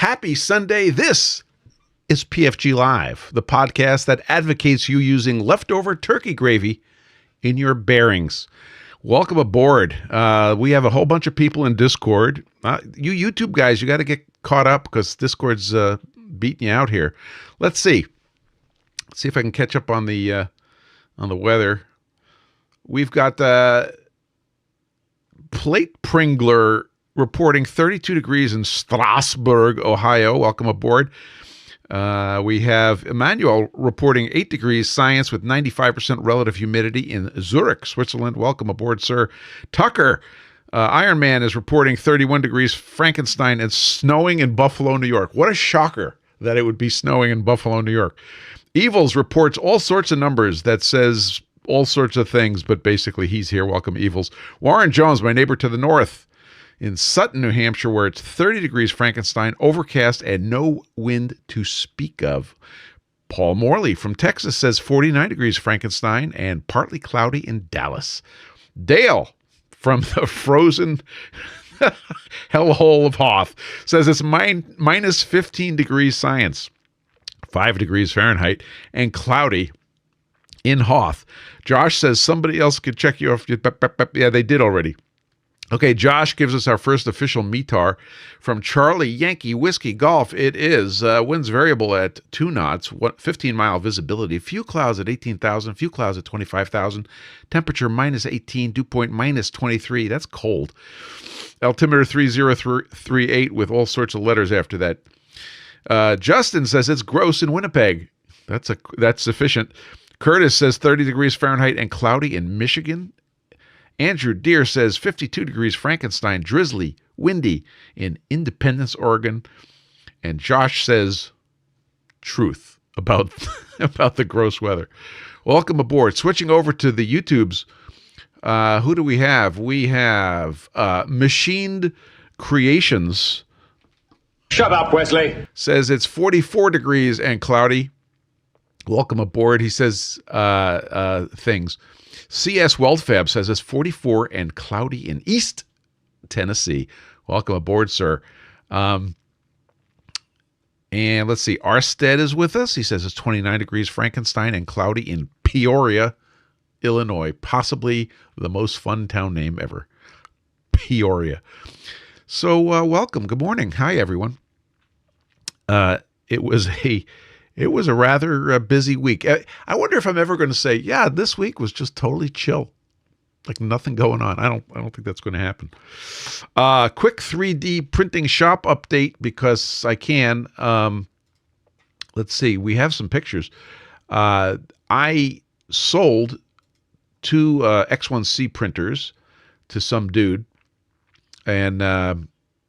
Happy Sunday. This is PFG Live, the podcast that advocates you using leftover turkey gravy in your bearings. Welcome aboard. We have a whole bunch of people in Discord. You YouTube guys, you got to get caught up because Discord's beating you out here. Let's see. See if I can catch up on the weather. We've got Plate Pringler reporting 32 degrees in Strasburg, Ohio. Welcome aboard. We have Emmanuel reporting 8 degrees science with 95% relative humidity in Zurich, Switzerland. Welcome aboard, sir. Tucker, Iron Man, is reporting 31 degrees Frankenstein and snowing in Buffalo, New York. What a shocker that it would be snowing in Buffalo, New York. Evils reports all sorts of numbers that says all sorts of things, but basically he's here. Welcome, Evils. Warren Jones, my neighbor to the north, in Sutton, New Hampshire, where it's 30 degrees Frankenstein, overcast, and no wind to speak of. Paul Morley from Texas says 49 degrees Frankenstein and partly cloudy in Dallas. Dale from the frozen hellhole of Hoth says it's minus 15 degrees science, 5 degrees Fahrenheit, and cloudy in Hoth. Josh says somebody else could check you off. Yeah, they did already. Okay, Josh gives us our first official METAR from Charlie Yankee Whiskey Golf. It is winds variable at 2 knots, 15-mile visibility, few clouds at 18,000, few clouds at 25,000, temperature minus 18, dew point minus 23. That's cold. Altimeter 3038 with all sorts of letters after that. Justin says it's gross in Winnipeg. That's sufficient. Curtis says 30 degrees Fahrenheit and cloudy in Michigan. Andrew Deere says 52 degrees Frankenstein, drizzly, windy in Independence, Oregon. And Josh says truth about the gross weather. Welcome aboard. Switching over to the YouTubes, who do we have? We have Machined Creations. Shut up, Wesley. Says it's 44 degrees and cloudy. Welcome aboard. He says things. CS Weldfab says it's 44 and cloudy in East Tennessee. Welcome aboard, sir. And let's see. Arstead is with us. He says it's 29 degrees Frankenstein and cloudy in Peoria, Illinois. Possibly the most fun town name ever. Peoria. So welcome. Good morning. Hi, everyone. It was a rather busy week. I wonder if I'm ever going to say, yeah, this week was just totally chill, like nothing going on. I don't think that's going to happen. Quick 3D printing shop update because I can. Let's see. We have some pictures. I sold 2 X1C printers to some dude, and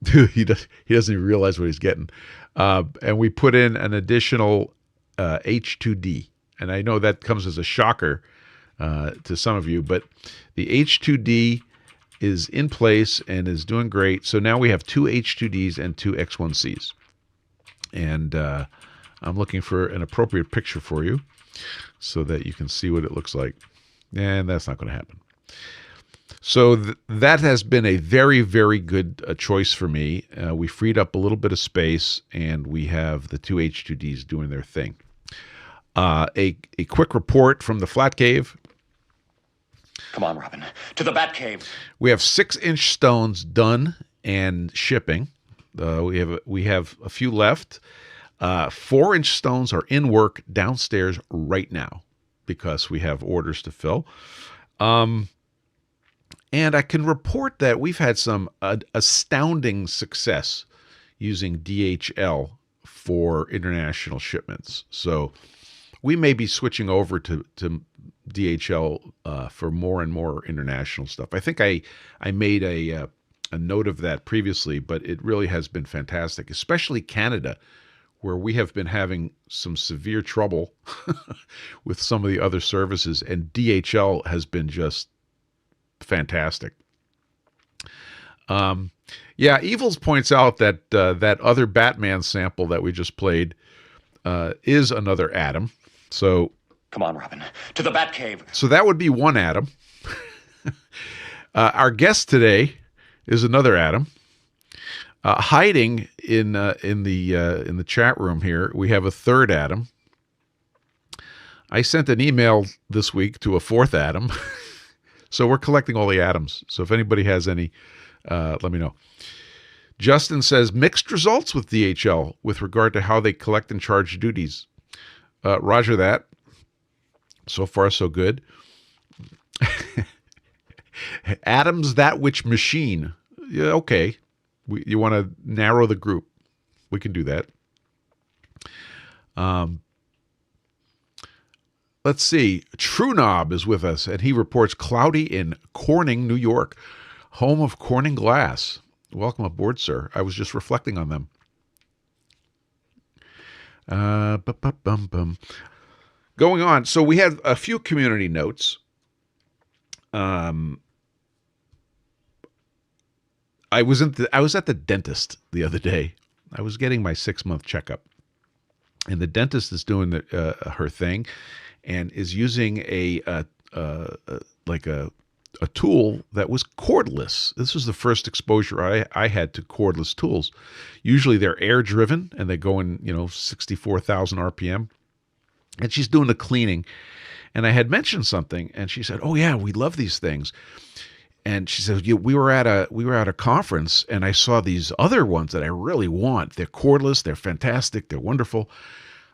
he doesn't even realize what he's getting. And we put in an additional H2D. And I know that comes as a shocker to some of you, but the H2D is in place and is doing great. So now we have 2 H2Ds and 2 X1Cs. And I'm looking for an appropriate picture for you so that you can see what it looks like. And that's not going to happen. So that has been a very, very good choice for me. We freed up a little bit of space, and we have the 2 H2Ds doing their thing. A quick report from the Flat Cave. Come on, Robin. To the Bat Cave. We have 6-inch stones done and shipping. We have a few left. 4-inch stones are in work downstairs right now because we have orders to fill. And I can report that we've had some astounding success using DHL for international shipments. So we may be switching over to DHL for more and more international stuff. I think I made a note of that previously, but it really has been fantastic, especially Canada, where we have been having some severe trouble with some of the other services, and DHL has been just fantastic. Yeah, Evils points out that that other Batman sample that we just played is another atom. So come on, Robin, to the Bat Cave. So that would be one atom. Our guest today is another atom. Hiding in the chat room here, we have a third Adam. I sent an email this week to a fourth Adam. So we're collecting all the Adams. So if anybody has any, let me know. Justin says mixed results with DHL with regard to how they collect and charge duties. Roger that. So far, so good. Adams, that which machine. Yeah, okay. You want to narrow the group. We can do that. Let's see. True Knob is with us, and he reports cloudy in Corning, New York, home of Corning Glass. Welcome aboard, sir. I was just reflecting on them. Going on. So we had a few community notes. I was at the dentist the other day. I was getting my 6-month checkup, and the dentist is doing her thing, and is using a tool that was cordless. This was the first exposure I had to cordless tools. Usually they're air driven and they go in 64,000 RPM. And she's doing the cleaning, and I had mentioned something, and she said, "Oh yeah, we love these things." And she said, we were at a conference, and I saw these other ones that I really want. They're cordless, they're fantastic, they're wonderful.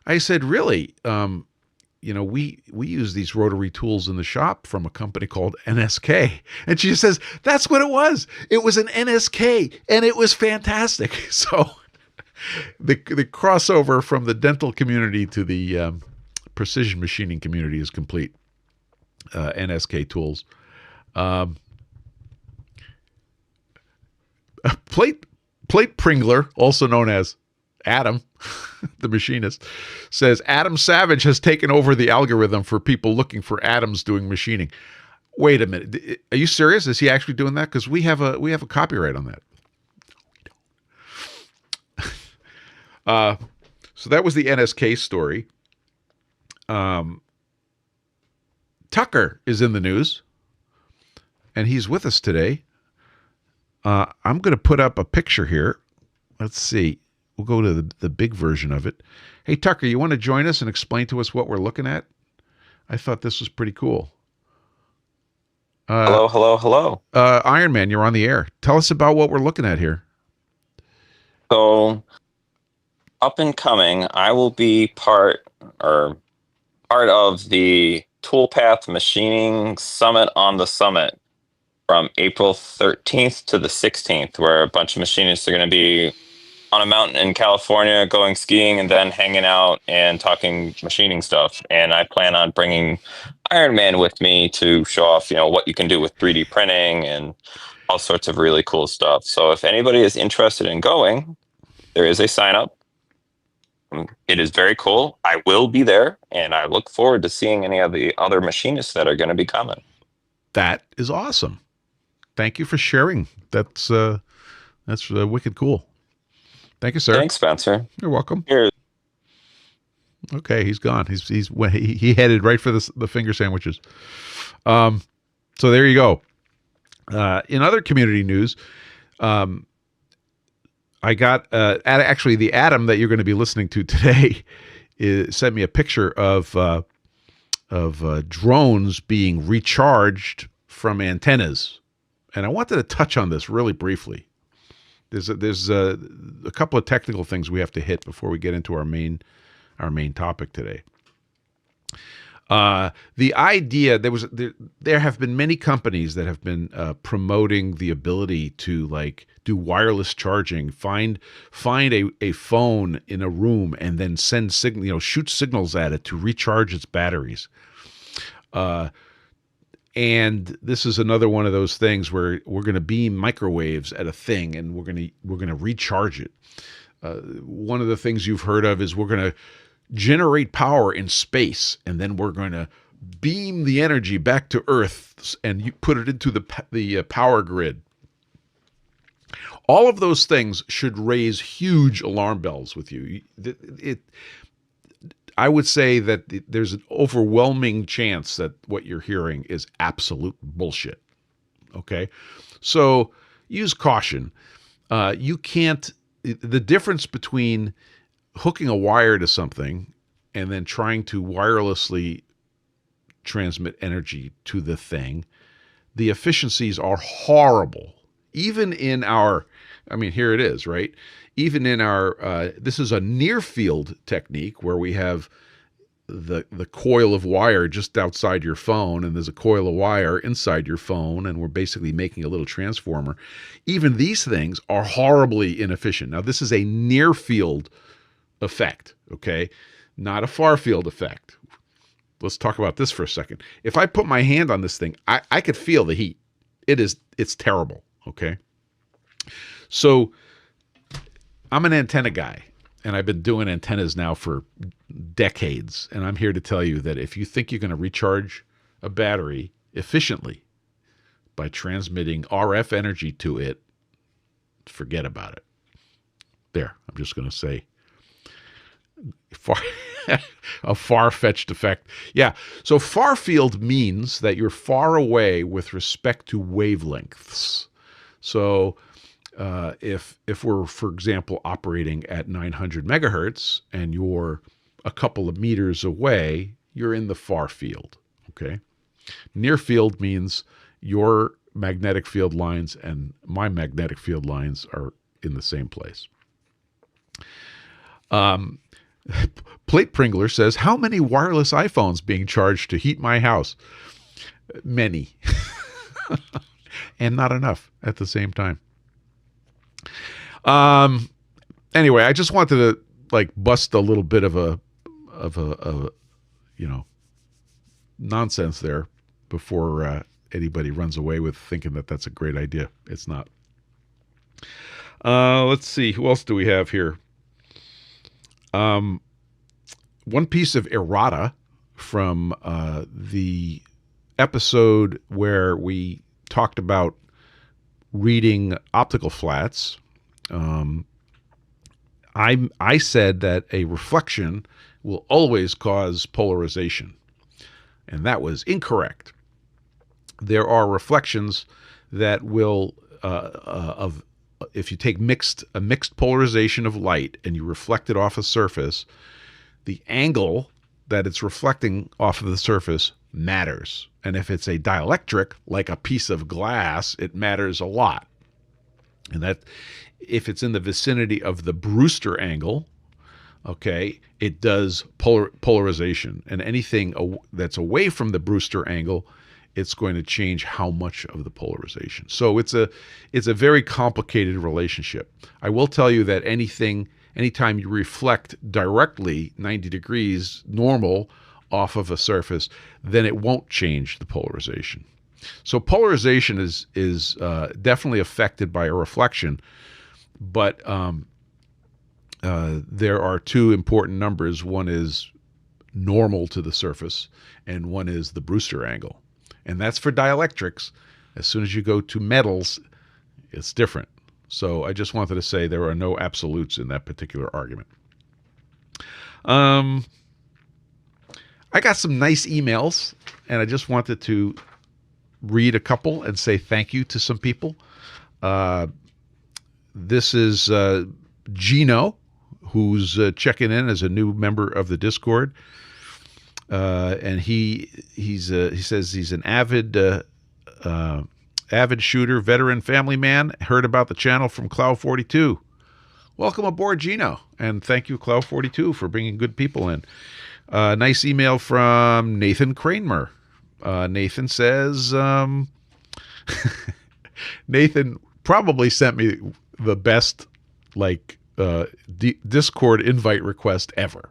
I said, "Really? We use these rotary tools in the shop from a company called NSK." And she says, "That's what it was. It was an NSK, and it was fantastic." So the crossover from the dental community to the precision machining community is complete. NSK tools. Plate Pringler, also known as Adam, the machinist, says Adam Savage has taken over the algorithm for people looking for Adams doing machining. Wait a minute. Are you serious? Is he actually doing that? Because we have a copyright on that. So that was the NSK story. Tucker is in the news, and he's with us today. I'm going to put up a picture here. Let's see. We'll go to the big version of it. Hey, Tucker, you want to join us and explain to us what we're looking at? I thought this was pretty cool. Hello. Iron Man, you're on the air. Tell us about what we're looking at here. So, up and coming, I will be part of the Toolpath Machining Summit on the Summit from April 13th to the 16th, where a bunch of machinists are going to be on a mountain in California going skiing and then hanging out and talking machining stuff. And I plan on bringing Iron Man with me to show off, what you can do with 3D printing and all sorts of really cool stuff. So if anybody is interested in going, there is a sign up. It is very cool. I will be there, and I look forward to seeing any of the other machinists that are going to be coming. That is awesome. Thank you for sharing. That's wicked cool. Thank you, sir. Thanks, Spencer. You're welcome. Here. Okay, he's gone. He headed right for the finger sandwiches. So there you go. In other community news, I got actually the Adam that you're going to be listening to today sent me a picture of drones being recharged from antennas, and I wanted to touch on this really briefly. There's a couple of technical things we have to hit before we get into our main topic today. The idea there have been many companies that have been promoting the ability to do wireless charging, find a phone in a room and then send shoot signals at it to recharge its batteries. And this is another one of those things where we're going to beam microwaves at a thing and we're going to recharge it. One of the things you've heard of is we're going to generate power in space, and then we're going to beam the energy back to Earth and you put it into the power grid. All of those things should raise huge alarm bells with you. I would say that there's an overwhelming chance that what you're hearing is absolute bullshit. Okay? So use caution. You can't, the difference between hooking a wire to something and then trying to wirelessly transmit energy to the thing, the efficiencies are horrible. Even in our, I mean, here it is, right? Even in our, this is a near field technique where we have the coil of wire just outside your phone, and there's a coil of wire inside your phone, and we're basically making a little transformer. Even these things are horribly inefficient. Now, this is a near field effect, okay? Not a far field effect. Let's talk about this for a second. If I put my hand on this thing, I could feel the heat. It's terrible, okay? So I'm an antenna guy, and I've been doing antennas now for decades. And I'm here to tell you that if you think you're going to recharge a battery efficiently by transmitting RF energy to it, forget about it. There, I'm just going to say a far-fetched effect. Yeah, so far field means that you're far away with respect to wavelengths. So if we're, for example, operating at 900 megahertz and you're a couple of meters away, you're in the far field, okay? Near field means your magnetic field lines and my magnetic field lines are in the same place. Plate Pringler says, how many wireless iPhones being charged to heat my house? Many. And not enough at the same time. Anyway, I just wanted to like bust a little bit of a nonsense there before anybody runs away with thinking that that's a great idea. It's not. Let's see. Who else do we have here? One piece of errata from the episode where we talked about reading optical flats. I said that a reflection will always cause polarization, and that was incorrect. There are reflections that will, if you take a mixed polarization of light and you reflect it off a surface, the angle that it's reflecting off of the surface matters. And if it's a dielectric, like a piece of glass, it matters a lot. And that if it's in the vicinity of the Brewster angle, okay, it does polarization. And anything that's away from the Brewster angle, it's going to change how much of the polarization. So it's a very complicated relationship. I will tell you that anytime you reflect directly 90 degrees normal off of a surface, then it won't change the polarization. So polarization is definitely affected by a reflection, but there are two important numbers. One is normal to the surface, and one is the Brewster angle. And that's for dielectrics. As soon as you go to metals, it's different. So I just wanted to say there are no absolutes in that particular argument. I got some nice emails, and I just wanted to read a couple and say thank you to some people. This is Gino, who's checking in as a new member of the Discord. And he says he's an avid shooter, veteran, family man. Heard about the channel from Cloud42. Welcome aboard, Gino, and thank you, Cloud42, for bringing good people in. Nice email from Nathan Kramer. Nathan says, Nathan probably sent me the best Discord invite request ever.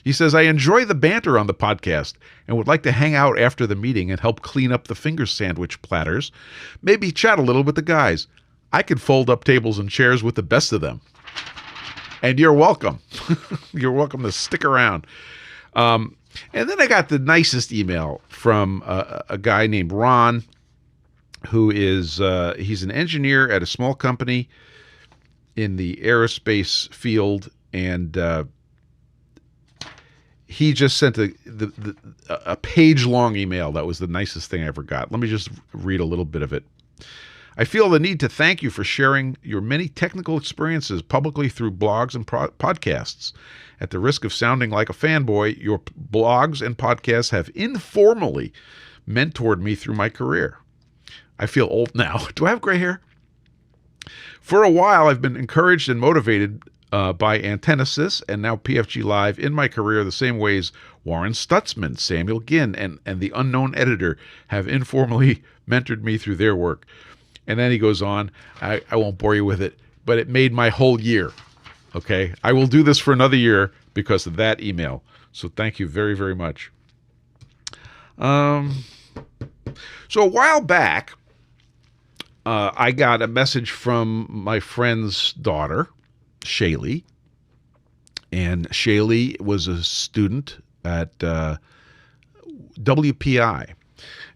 He says, I enjoy the banter on the podcast and would like to hang out after the meeting and help clean up the finger sandwich platters. Maybe chat a little with the guys. I could fold up tables and chairs with the best of them. And you're welcome. You're welcome to stick around. And then I got the nicest email from a guy named Ron, who is he's an engineer at a small company in the aerospace field, and he just sent a page-long email. That was the nicest thing I ever got. Let me just read a little bit of it. I feel the need to thank you for sharing your many technical experiences publicly through blogs and podcasts. At the risk of sounding like a fanboy, your blogs and podcasts have informally mentored me through my career. I feel old now. Do I have gray hair? For a while, I've been encouraged and motivated by Antennasis and now PFG.Live in my career the same ways Warren Stutzman, Samuel Ginn, and the unknown editor have informally mentored me through their work. And then he goes on, I won't bore you with it, but it made my whole year. Okay? I will do this for another year because of that email. So thank you very, very much. So a while back, I got a message from my friend's daughter, Shaylee. And Shaylee was a student at WPI.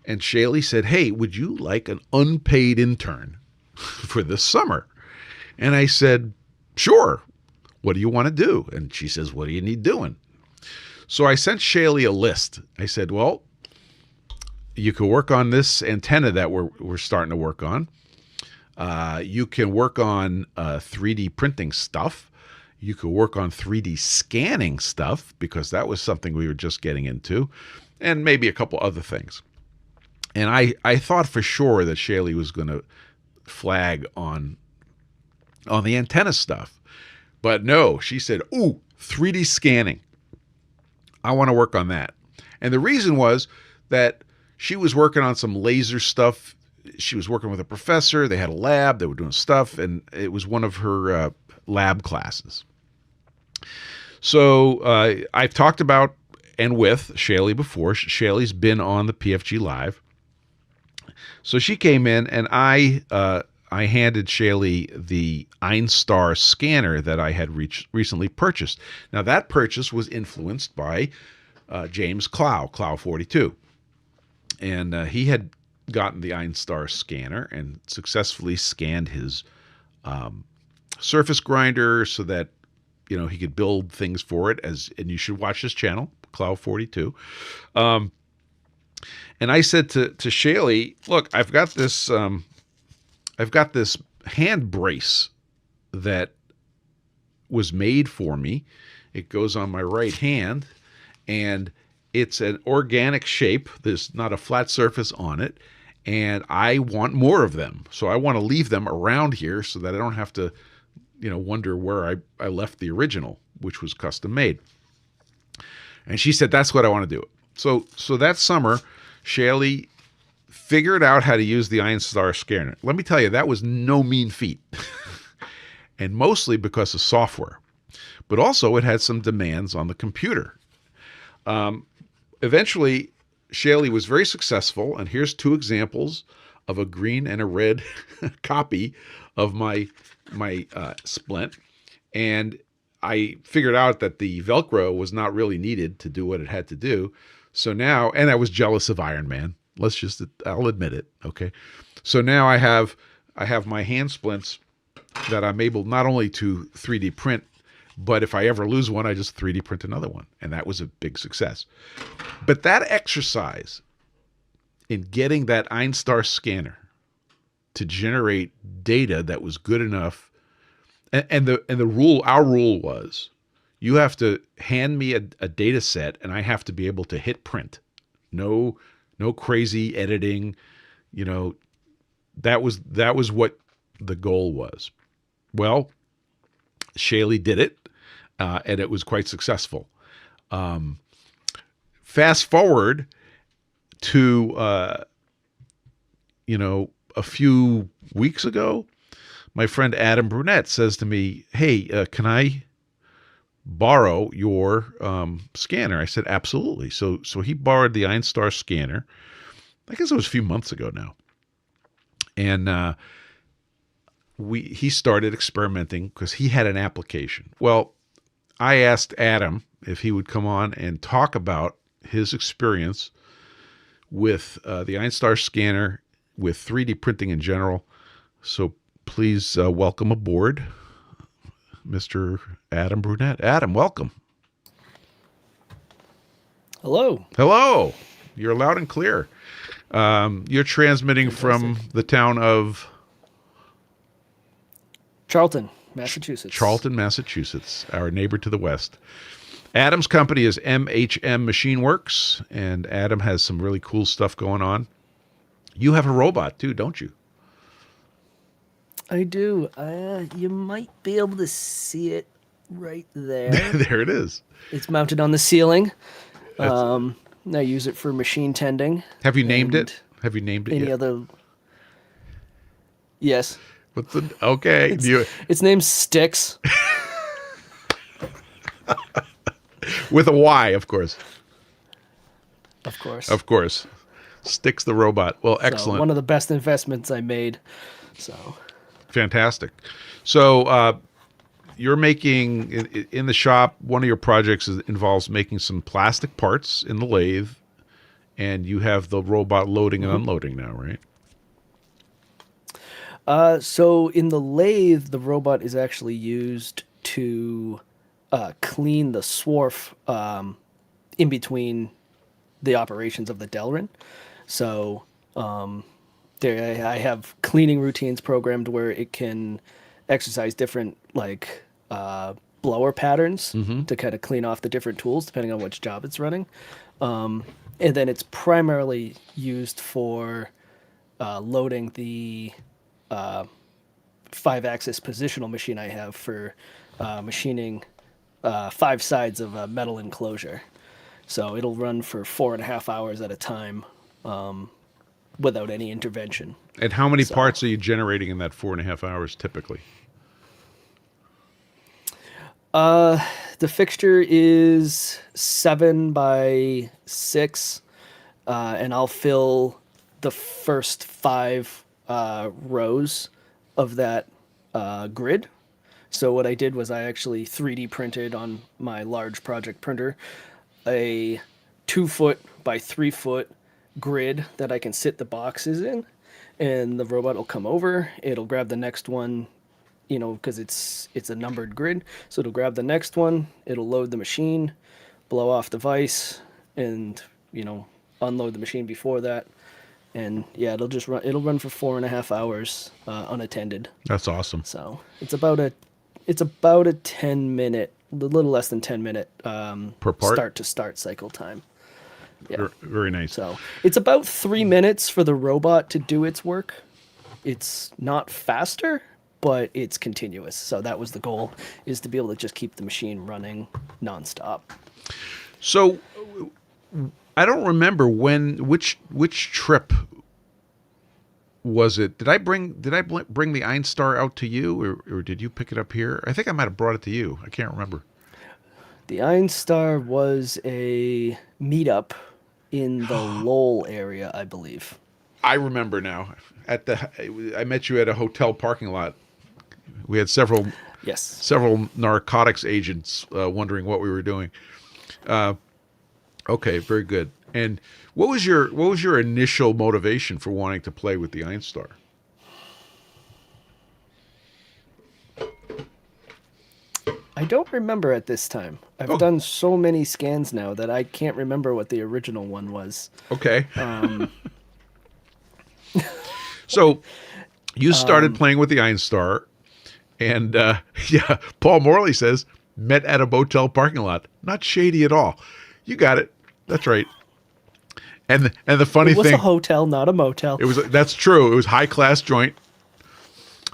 And Shaylee said, hey, would you like an unpaid intern for this summer? And I said, sure. What do you want to do? And she says, what do you need doing? So I sent Shaylee a list. I said, well, you can work on this antenna that we're starting to work on. You can work on 3D printing stuff. You could work on 3D scanning stuff because that was something we were just getting into, and maybe a couple other things. And I thought for sure that Shaylee was going to flag on the antenna stuff. But no, she said, ooh, 3D scanning. I want to work on that. And the reason was that she was working on some laser stuff. She was working with a professor. They had a lab. They were doing stuff. And it was one of her lab classes. So I've talked about and with Shaylee before. Shaylee's been on the PFG.Live. So she came in, and I handed Shaylee the Einstar scanner that I had recently purchased. Now, that purchase was influenced by James Clow 42. And he had gotten the Einstar scanner and successfully scanned his surface grinder so that he could build things for it. And you should watch his channel, Clow 42. And I said to Shaylee, look, I've got this hand brace that was made for me. It goes on my right hand, and it's an organic shape. There's not a flat surface on it, and I want more of them. So I want to leave them around here so that I don't have to, wonder where I left the original, which was custom made. And she said, that's what I want to do. So that summer, Shaylee figured out how to use the Einstar scanner. Let me tell you, that was no mean feat. And mostly because of software. But also it had some demands on the computer. Eventually, Shaylee was very successful, and here's two examples of a green and a red copy of my splint. And I figured out that the Velcro was not really needed to do what it had to do. So now, and I was jealous of Iron Man. I'll admit it. Okay. So now I have my hand splints that I'm able not only to 3D print, but if I ever lose one, I just 3D print another one. And that was a big success. But that exercise in getting that Einstar scanner to generate data that was good enough, and our rule was, you have to hand me a data set, and I have to be able to hit print. No crazy editing. That was what the goal was. Well, Shaylee did it, and it was quite successful. Fast forward to a few weeks ago, my friend Adam Brunette says to me, hey, can I borrow your scanner? I said, absolutely. So he borrowed the Einstar scanner. I guess it was a few months ago now. And he started experimenting because he had an application. Well, I asked Adam if he would come on and talk about his experience with the Einstar scanner, with 3D printing in general. So please welcome aboard Mr. Adam Brunette. Adam, welcome. Hello. Hello. You're loud and clear. You're transmitting from the town of Charlton, Massachusetts. Charlton, Massachusetts, our neighbor to the west. Adam's company is MHM Machine Works, and Adam has some really cool stuff going on. You have a robot too, don't you? I do. You might be able to see it right there. There it is. It's mounted on the ceiling. That's- I use it for machine tending. Have you named and it? Have you named it Any yet? other? Yes. What's the okay? Its name's Sticks. With a Y, of course. Of course. Of course. Sticks the robot. Well, So, excellent. one of the best investments I made. So. Fantastic. So you're making in the shop. One of your projects involves making some plastic parts in the lathe, and you have the robot loading and unloading now, right? So in the lathe, the robot is actually used to clean the swarf in between the operations of the Delrin. So I have cleaning routines programmed where it can exercise different blower patterns to kind of clean off the different tools depending on which job it's running. And then it's primarily used for loading the 5-axis positional machine I have for machining 5 sides of a metal enclosure. So it'll run for 4.5 hours at a time without any intervention. And how many parts are you generating in that 4.5 hours typically? The fixture is 7 by 6, and I'll fill the first 5 rows of that grid. So what I did was I actually 3D printed on my large project printer a 2-foot by 3-foot grid that I can sit the boxes in, and the robot will come over. It'll grab the next one, because it's a numbered grid. So it'll grab the next one. It'll load the machine, blow off the vise, and unload the machine before that. And yeah, it'll run for 4.5 hours unattended. That's awesome. So it's about a 10-minute, a little less than 10-minute Per part? start to start cycle time. Yeah. Very nice. So it's about 3 minutes for the robot to do its work. It's not faster, but it's continuous. So that was the goal, is to be able to just keep the machine running nonstop. So I don't remember which trip was it? Did I bring the Einstar out to you, or did you pick it up here? I think I might have brought it to you. I can't remember. The Einstar was a meetup in the Lowell area, I believe. I remember now. I met you at a hotel parking lot. We had several narcotics agents wondering what we were doing. Okay, very good. And what was your initial motivation for wanting to play with the Einstar? I don't remember at this time. I've done so many scans now that I can't remember what the original one was. Okay. So you started playing with the Einstar, and Paul Morley says, met at a motel parking lot. Not shady at all. You got it. That's right. And the funny thing, it was a hotel, not a motel. That's true. It was high class joint,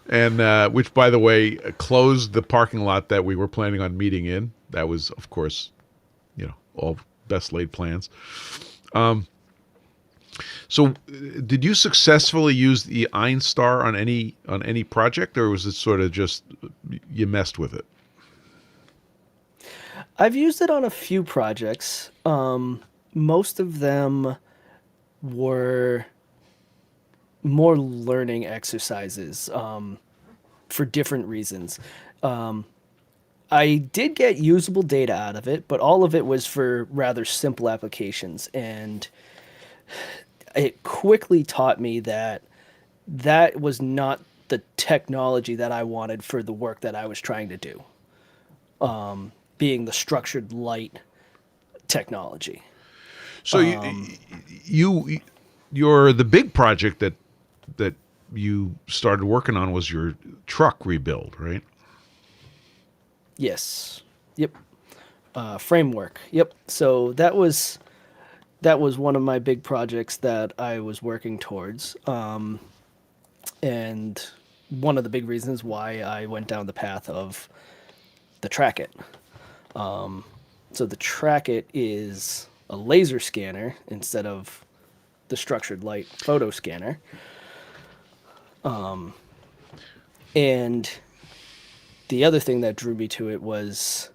and which, by the way, closed the parking lot that we were planning on meeting in. That was, of course, all best laid plans. So, did you successfully use the Einstar on any project, or was it sort of just you messed with it? I've used it on a few projects. Most of them were more learning exercises for different reasons. I did get usable data out of it, but all of it was for rather simple applications. And it quickly taught me that was not the technology that I wanted for the work that I was trying to do, being the structured light technology. So you're the big project that you started working on was your truck rebuild, right? Yes. Yep. Framework. Yep. So that was one of my big projects that I was working towards, and one of the big reasons why I went down the path of the Trackit. So the Trackit is a laser scanner instead of the structured light photo scanner. And the other thing that drew me to it was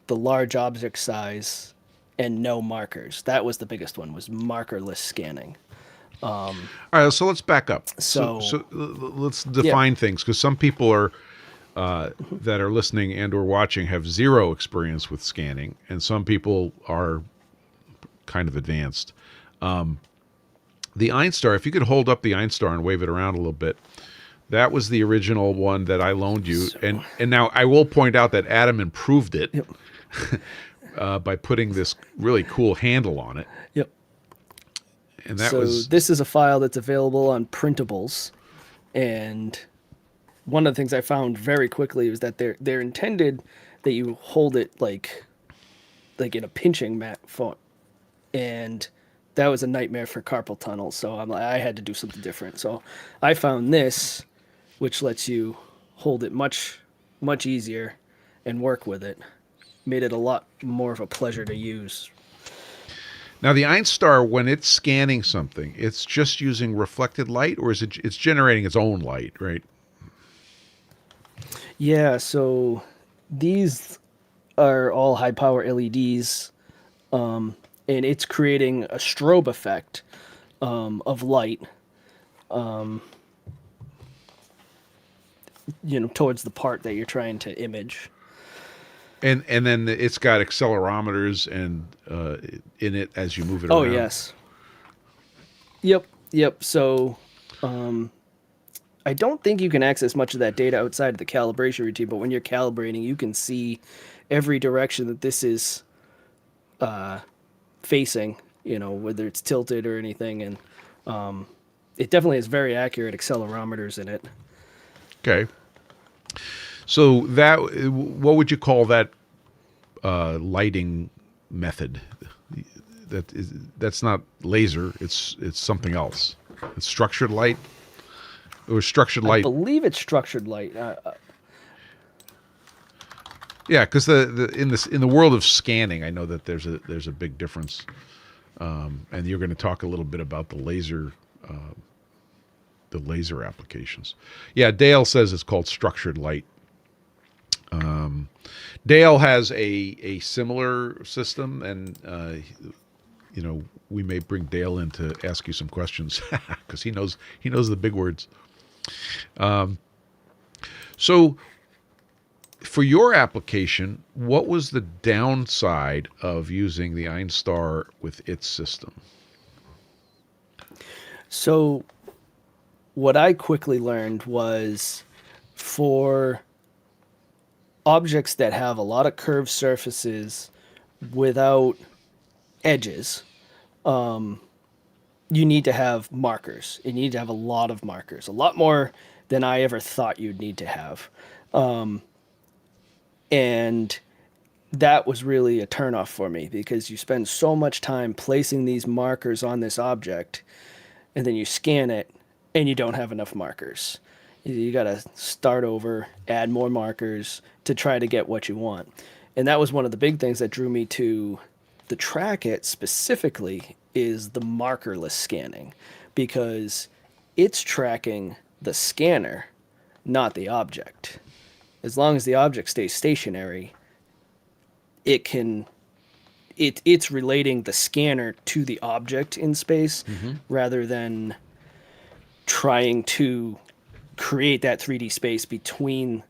the large object size and no markers. That was the biggest one, was markerless scanning. All right, so let's back up. So- Let's define things, because some people are that are listening and or watching have zero experience with scanning, and some people are kind of advanced. The Einstar, if you could hold up the Einstar and wave it around a little bit, that was the original one that I loaned you. And now I will point out that Adam improved it by putting this really cool handle on it. Yep. And that So was... this is a file that's available on printables, and one of the things I found very quickly was that they're intended that you hold it like in a pinching mat font, and that was a nightmare for carpal tunnel. So I had to do something different. So I found this, which lets you hold it much easier and work with it. Made it a lot more of a pleasure to use. Now, the Einstar, when it's scanning something, it's just using reflected light, or is it's generating its own light, right? Yeah, so these are all high power LEDs, and it's creating a strobe effect of light, towards the part that you're trying to image. And then it's got accelerometers and in it as you move it around. Oh, yes. Yep. So I don't think you can access much of that data outside of the calibration routine, but when you're calibrating, you can see every direction that this is facing, whether it's tilted or anything. And it definitely has very accurate accelerometers in it. Okay. So what would you call that lighting method? That's not laser. It's something else. It's structured light. It was structured light. I believe it's structured light. Yeah, because in the world of scanning, I know that there's a big difference, and you're going to talk a little bit about the laser applications. Yeah, Dale says it's called structured light. Dale has a similar system, and we may bring Dale in to ask you some questions because he knows the big words. So for your application, what was the downside of using the Einstar with its system? So what I quickly learned was, for objects that have a lot of curved surfaces without edges, you need to have markers. You need to have a lot of markers, a lot more than I ever thought you'd need to have. And that was really a turnoff for me, because you spend so much time placing these markers on this object, and then you scan it and you don't have enough markers. You got to start over, add more markers to try to get what you want. And that was one of the big things that drew me to the Trackit specifically, is the markerless scanning, because it's tracking the scanner, not the object. As long as the object stays stationary, it's relating the scanner to the object in space, rather than trying to create that 3D space between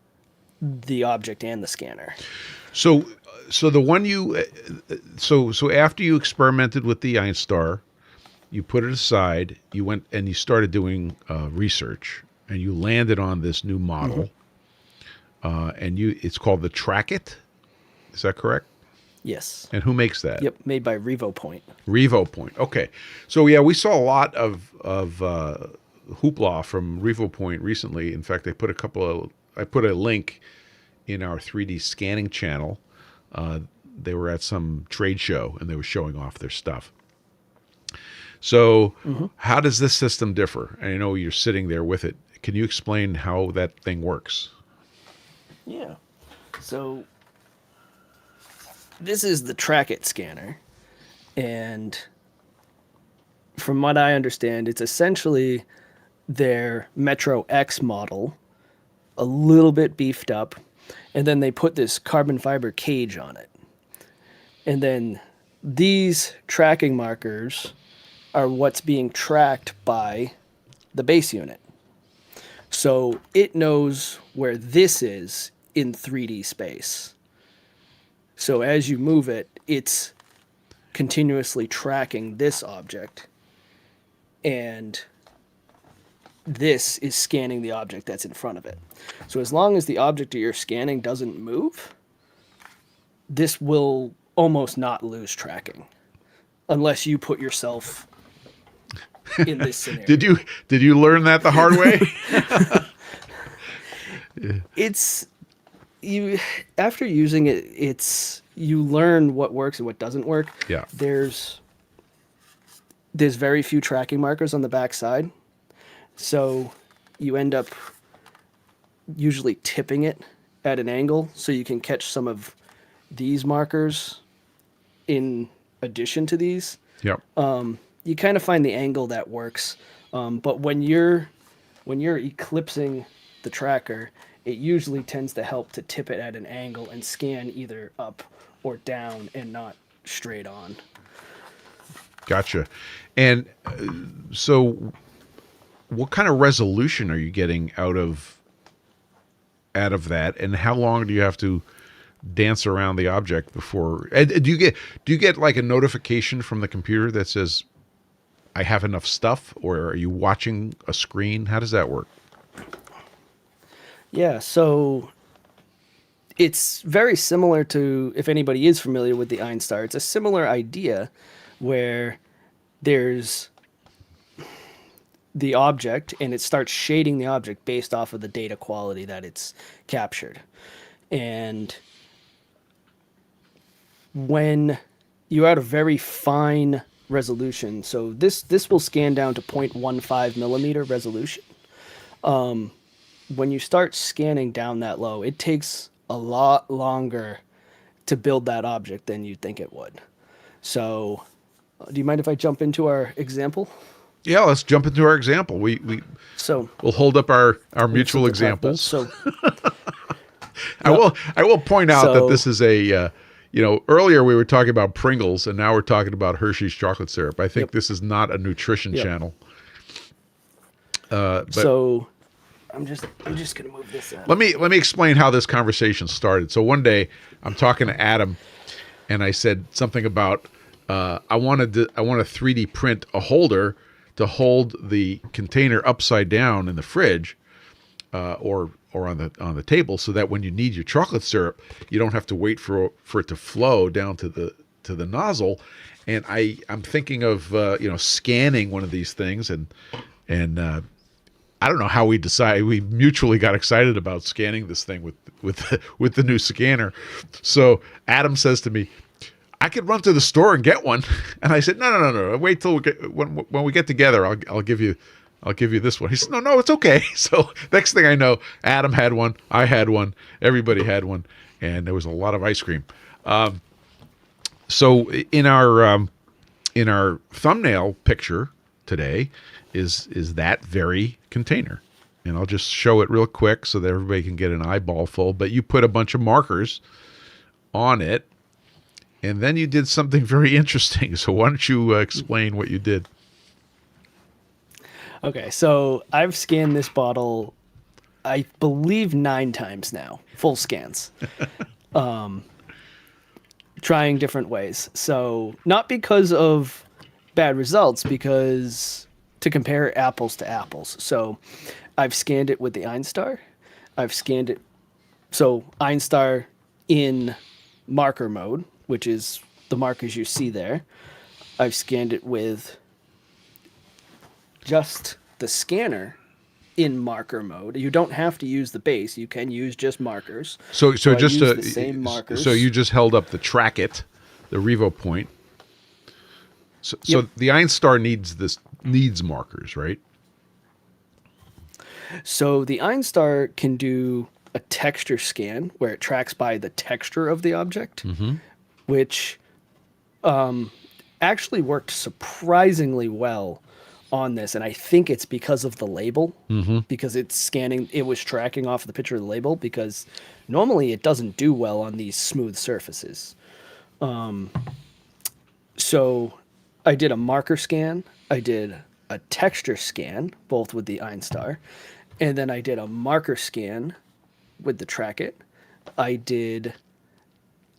the object and the scanner. So the one so after you experimented with the Einstar, you put it aside, you went and you started doing research, and you landed on this new model, and it's called the Trackit. Is that correct? Yes. And who makes that? Yep, made by RevoPoint. RevoPoint. Okay. So yeah, we saw a lot of hoopla from Revo Point recently. In fact, I put a link in our 3D scanning channel. They were at some trade show and they were showing off their stuff. So how does this system differ? I know you're sitting there with it. Can you explain how that thing works? Yeah. So this is the Track It scanner. And from what I understand, it's essentially their Metro X model, a little bit beefed up. And then they put this carbon fiber cage on it. And then these tracking markers are what's being tracked by the base unit. So it knows where this is in 3D space. So as you move it, it's continuously tracking this object, and this is scanning the object that's in front of it. So as long as the object that you're scanning doesn't move, this will almost not lose tracking, unless you put yourself in this scenario. Did you learn that the hard way? It's you after using it, you learn what works and what doesn't work. Yeah. There's very few tracking markers on the back side, so you end up usually tipping it at an angle so you can catch some of these markers in addition to these. Yep. You kind of find the angle that works, but when you're eclipsing the tracker, it usually tends to help to tip it at an angle and scan either up or down and not straight on. Gotcha. And so what kind of resolution are you getting out of that, and how long do you have to dance around the object before? And do you get like a notification from the computer that says I have enough stuff, or are you watching a screen? How does that work? Yeah, so it's very similar to, if anybody is familiar with the Einstar, it's a similar idea where there's the object and it starts shading the object based off of the data quality that it's captured. And when you're at a very fine resolution, so this will scan down to 0.15 millimeter resolution. When you start scanning down that low, it takes a lot longer to build that object than you'd think it would. So do you mind if I jump into our example? Yeah, let's jump into our example. We'll hold up our mutual examples. So I will point out that this is a earlier we were talking about Pringles and now we're talking about Hershey's chocolate syrup. I think this is not a nutrition channel. So I'm just gonna move this out. Let me explain how this conversation started. So one day I'm talking to Adam, and I said something about I want to 3D print a holder to hold the container upside down in the fridge, or on the table, so that when you need your chocolate syrup, you don't have to wait for it to flow down to the nozzle. And I'm thinking of scanning one of these things, and I don't know how we decided. We mutually got excited about scanning this thing with the new scanner. So Adam says to me, "I could run to the store and get one." And I said, "No. Wait till when we get together. I'll give you this one." He said, "No, it's okay." So next thing I know, Adam had one, I had one, everybody had one, and there was a lot of ice cream. So in our thumbnail picture today is that very container, and I'll just show it real quick so that everybody can get an eyeball full. But you put a bunch of markers on it, and then you did something very interesting. So why don't you explain what you did? Okay, so I've scanned this bottle, I believe 9 times now, full scans, trying different ways. So not because of bad results, because to compare apples to apples. So I've scanned it with the Einstar. I've scanned it, so Einstar in marker mode, which is the markers you see there. I've scanned it with just the scanner in marker mode. You don't have to use the base. You can use just markers. So I just use the same markers. So you just held up the track it, the Revo point. So, Yep. so the Einstar needs markers, right? So the Einstar can do a texture scan where it tracks by the texture of the object, which actually worked surprisingly well on this. And I think it's because of the label, because it's scanning, it was tracking off the picture of the label, because normally it doesn't do well on these smooth surfaces. So I did a marker scan, I did a texture scan, both with the Einstar, and then I did a marker scan with the Track It. I did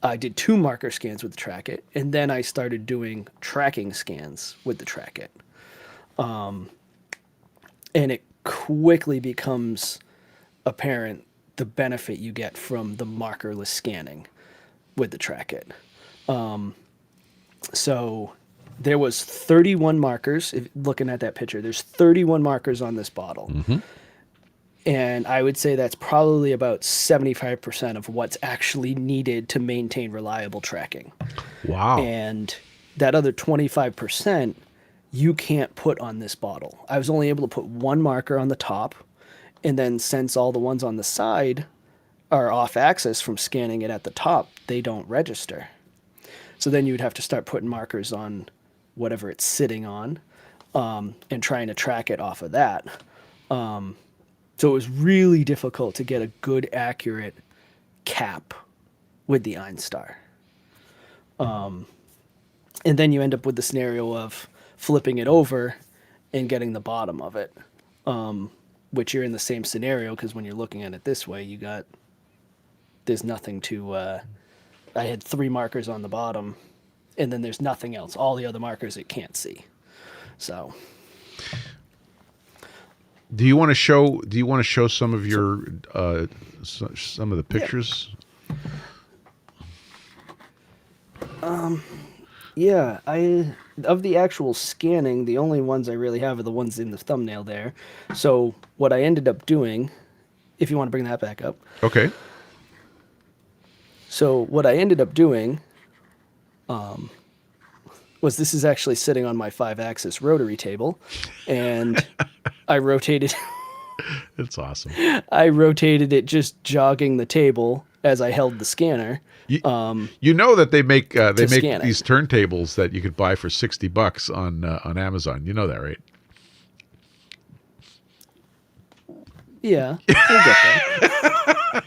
2 marker scans with the Track It, and then I started doing tracking scans with the Track It. And it quickly becomes apparent the benefit you get from the markerless scanning with the Track It. So there was 31 markers. Looking at that picture, there's 31 markers on this bottle. And I would say that's probably about 75% of what's actually needed to maintain reliable tracking. Wow. And that other 25% you can't put on this bottle. I was only able to put 1 marker on the top, and then since all the ones on the side are off axis from scanning it at the top, they don't register. So then you would have to start putting markers on whatever it's sitting on, and trying to track it off of that. So it was really difficult to get a good, accurate cap with the Einstar. And then you end up with the scenario of flipping it over and getting the bottom of it, which you're in the same scenario, because when you're looking at it this way, there's nothing to, I had 3 markers on the bottom, and then there's nothing else. All the other markers it can't see. So... Do you want to show some of your some of the pictures? Yeah, of the actual scanning, the only ones I really have are the ones in the thumbnail there. So what I ended up doing, if you want to bring that back up. Okay. So what I ended up doing was, this is actually sitting on my 5-axis rotary table, and I rotated. That's awesome. I rotated it, just jogging the table as I held the scanner. You know that they make scan these turntables that you could buy for $60 on Amazon. You know that, right? Yeah, I get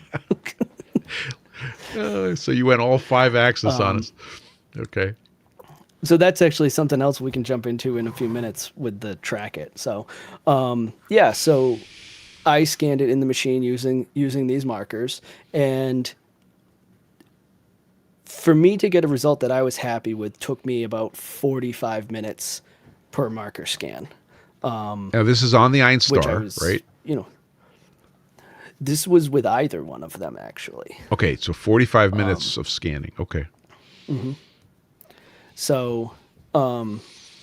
that. So you went all 5-axis on us. Okay. So that's actually something else we can jump into in a few minutes with the Track It. So, yeah, so I scanned it in the machine using these markers, and for me to get a result that I was happy with took me about 45 minutes per marker scan. Now this is on the Einstar, right? This was with either one of them, actually. Okay, so 45 minutes of scanning. Okay. So, and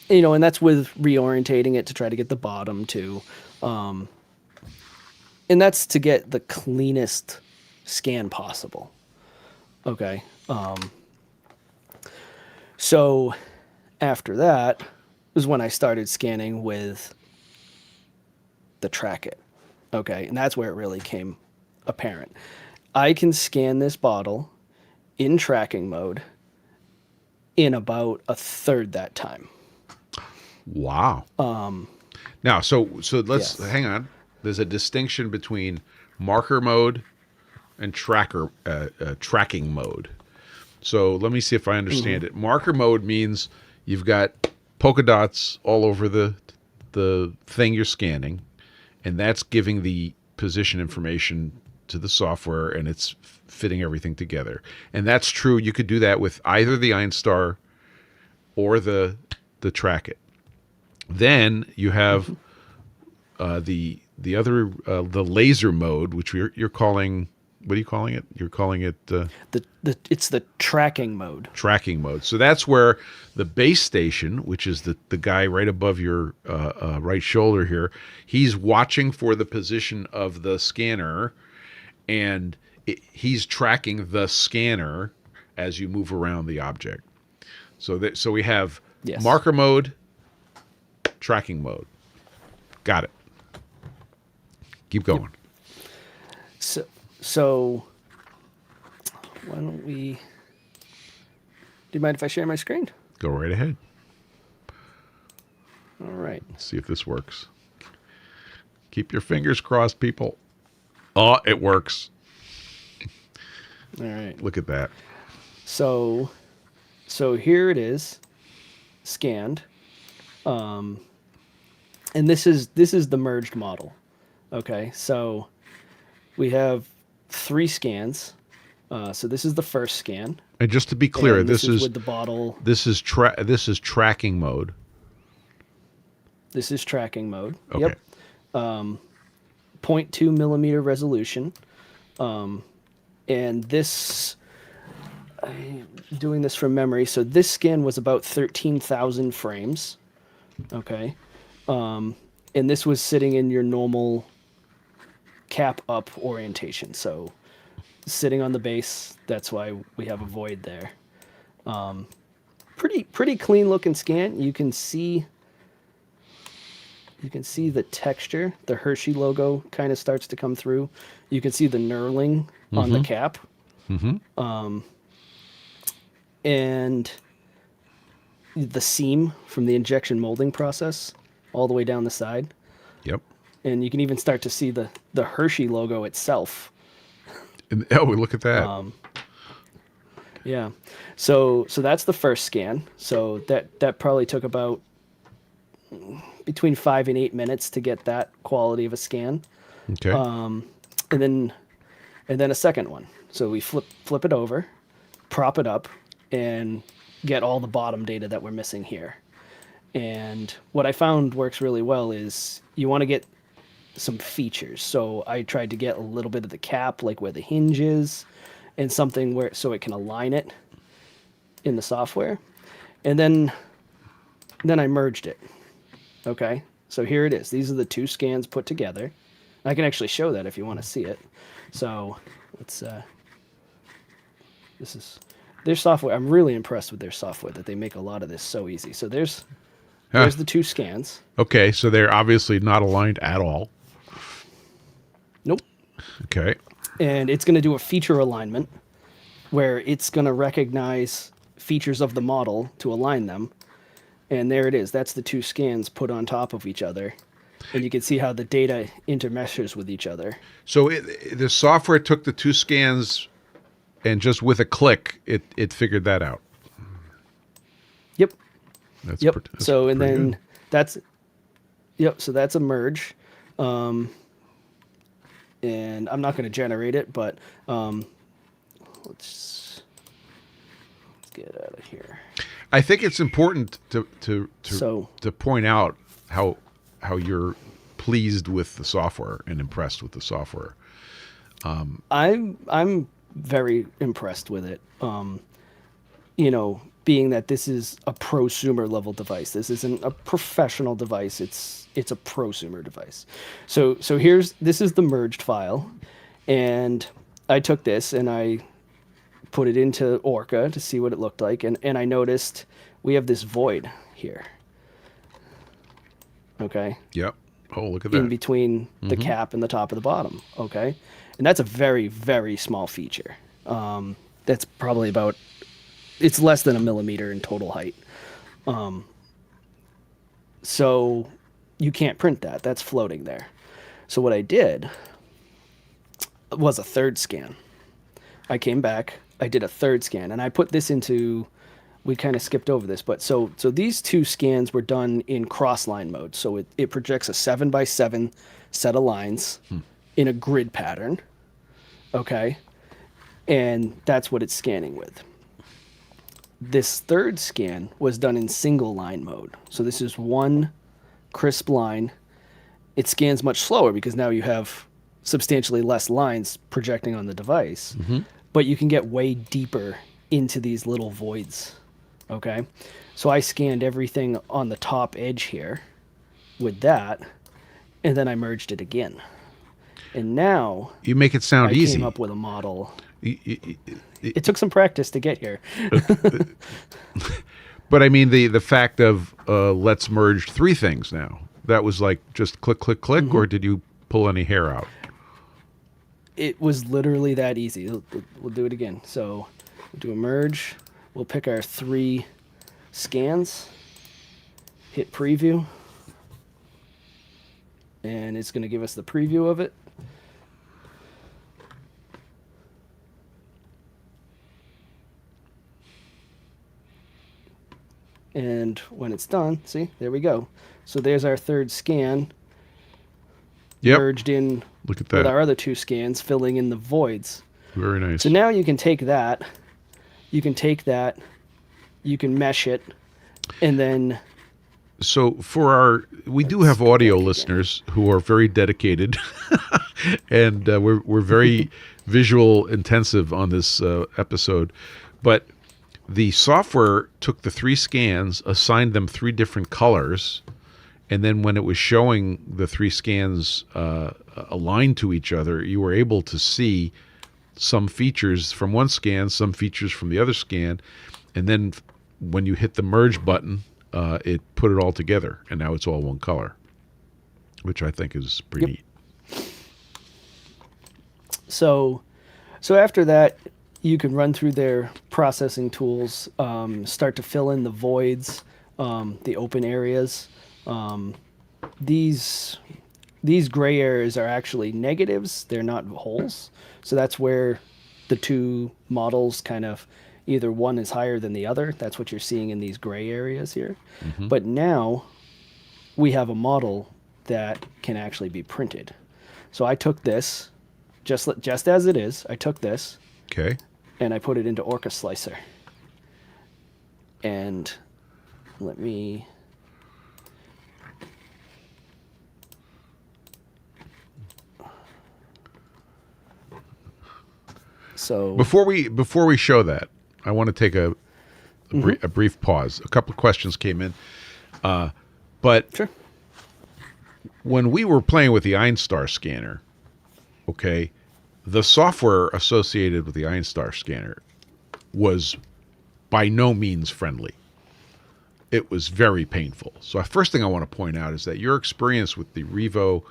that's with reorientating it to try to get the bottom too. And that's to get the cleanest scan possible. Okay. So after that was when I started scanning with the Track It. Okay. And that's where it really came apparent. I can scan this bottle in tracking mode in about a third that time. Wow. Now, so let's Yes. hang on. There's a distinction between marker mode and tracking mode. So let me see if I understand it. Marker mode means you've got polka dots all over the thing you're scanning, and that's giving the position information to the software, and it's fitting everything together. And that's true. You could do that with either the Einstar or the Track It. Then you have the other the laser mode, which you're calling What are you calling it? You're calling it It's the tracking mode. tracking mode. So that's where the base station, which is the guy right above your right shoulder here, he's watching for the position of the scanner, and he's tracking the scanner as you move around the object. So we have Yes. marker mode, tracking mode. Got it. Keep going. So why don't we? Do you mind if I share my screen? Go right ahead. All right. Let's see if this works. Keep your fingers crossed, people. Oh, it works. All right. Look at that. So here it is, scanned, and this is the merged model. Okay, so we have 3 scans. So this is the first scan. And just to be clear, and this is with the bottle. this is tracking mode. This is tracking mode. Okay. Yep. 0.2 millimeter resolution, and this. I'm doing this from memory. So this scan was about 13,000 frames. Okay. And this was sitting in your normal cap up orientation. So sitting on the base, that's why we have a void there. Pretty clean looking scan. You can see the texture. The Hershey logo kind of starts to come through. You can see the knurling on the cap. And the seam from the injection molding process all the way down the side. Yep. And you can even start to see the Hershey logo itself. And, oh, look at that. Yeah. So that's the first scan. So that probably took about between 5 and 8 minutes to get that quality of a scan. Okay. And then a second one. So we flip it over, prop it up, and get all the bottom data that we're missing here. And what I found works really well is you want to get some features. So I tried to get a little bit of the cap, like where the hinge is, and something where so it can align it in the software. And then I merged it. Okay, so here it is. These are the 2 scans put together. I can actually show that if you want to see it. So let's. This is their software. I'm really impressed with their software that they make a lot of this so easy. So there's the 2 scans. Okay, so they're obviously not aligned at all. Nope. Okay. And it's going to do a feature alignment where it's going to recognize features of the model to align them. And there it is. That's the 2 scans put on top of each other. And you can see how the data intermeshes with each other. So the software took the 2 scans and just with a click, it figured that out. Yep. That's Yep. That's So and pretty then good. that's so that's a merge. And I'm not going to generate it, but let's get out of here. I think it's important to point out how you're pleased with the software and impressed with the software. I'm very impressed with it. Being that this is a prosumer level device. This isn't a professional device. It's a prosumer device. So this is the merged file, and I took this and I put it into Orca to see what it looked like, and I noticed we have this void here. Okay. Yep. Oh, look at that. In between the cap and the top of the bottom. Okay. And that's a very, very small feature. That's probably it's less than a millimeter in total height. So you can't print that. That's floating there. So what I did was a third scan. I came back, I did a third scan, and I put this into, we kind of skipped over this, but so these 2 scans were done in cross-line mode. So it projects a 7x7 set of lines in a grid pattern. Okay. And that's what it's scanning with. This third scan was done in single line mode. So this is one crisp line. It scans much slower because now you have substantially less lines projecting on the device, but you can get way deeper into these little voids. Okay, so I scanned everything on the top edge here with that, and then I merged it again. And now You make it sound I easy. came up with a model. Y- y- y- It took some practice to get here. But I mean, the fact of let's merge three things now. That was like just click, click, click, or did you pull any hair out? It was literally that easy. We'll do it again. So we'll do a merge. We'll pick our 3 scans, hit preview, and it's going to give us the preview of it. And when it's done, see, there we go. So there's our 3rd scan Yep. merged in Look at with that. our other 2 scans, filling in the voids. Very nice. So now you can take that, you can mesh it, and then So for we do have audio listeners who are very dedicated, and we're very visual intensive on this episode. But the software took the 3 scans, assigned them 3 different colors, and then when it was showing the 3 scans aligned to each other, you were able to see some features from one scan, some features from the other scan, and then when you hit the merge button, it put it all together, and now it's all one color, which I think is pretty neat. So after that, you can run through their processing tools, start to fill in the voids, the open areas. These gray areas are actually negatives. They're not holes. So that's where the 2 models kind of either one is higher than the other. That's what you're seeing in these gray areas here. But now we have a model that can actually be printed. So I took this, just as it is, I took this, Okay. and I put it into Orca Slicer. And let me... So Before we show that, I want to take a brief pause. A couple of questions came in, but sure. when we were playing with the Einstar scanner, okay, the software associated with the Einstar scanner was by no means friendly. It was very painful. So the first thing I want to point out is that your experience with the Revo,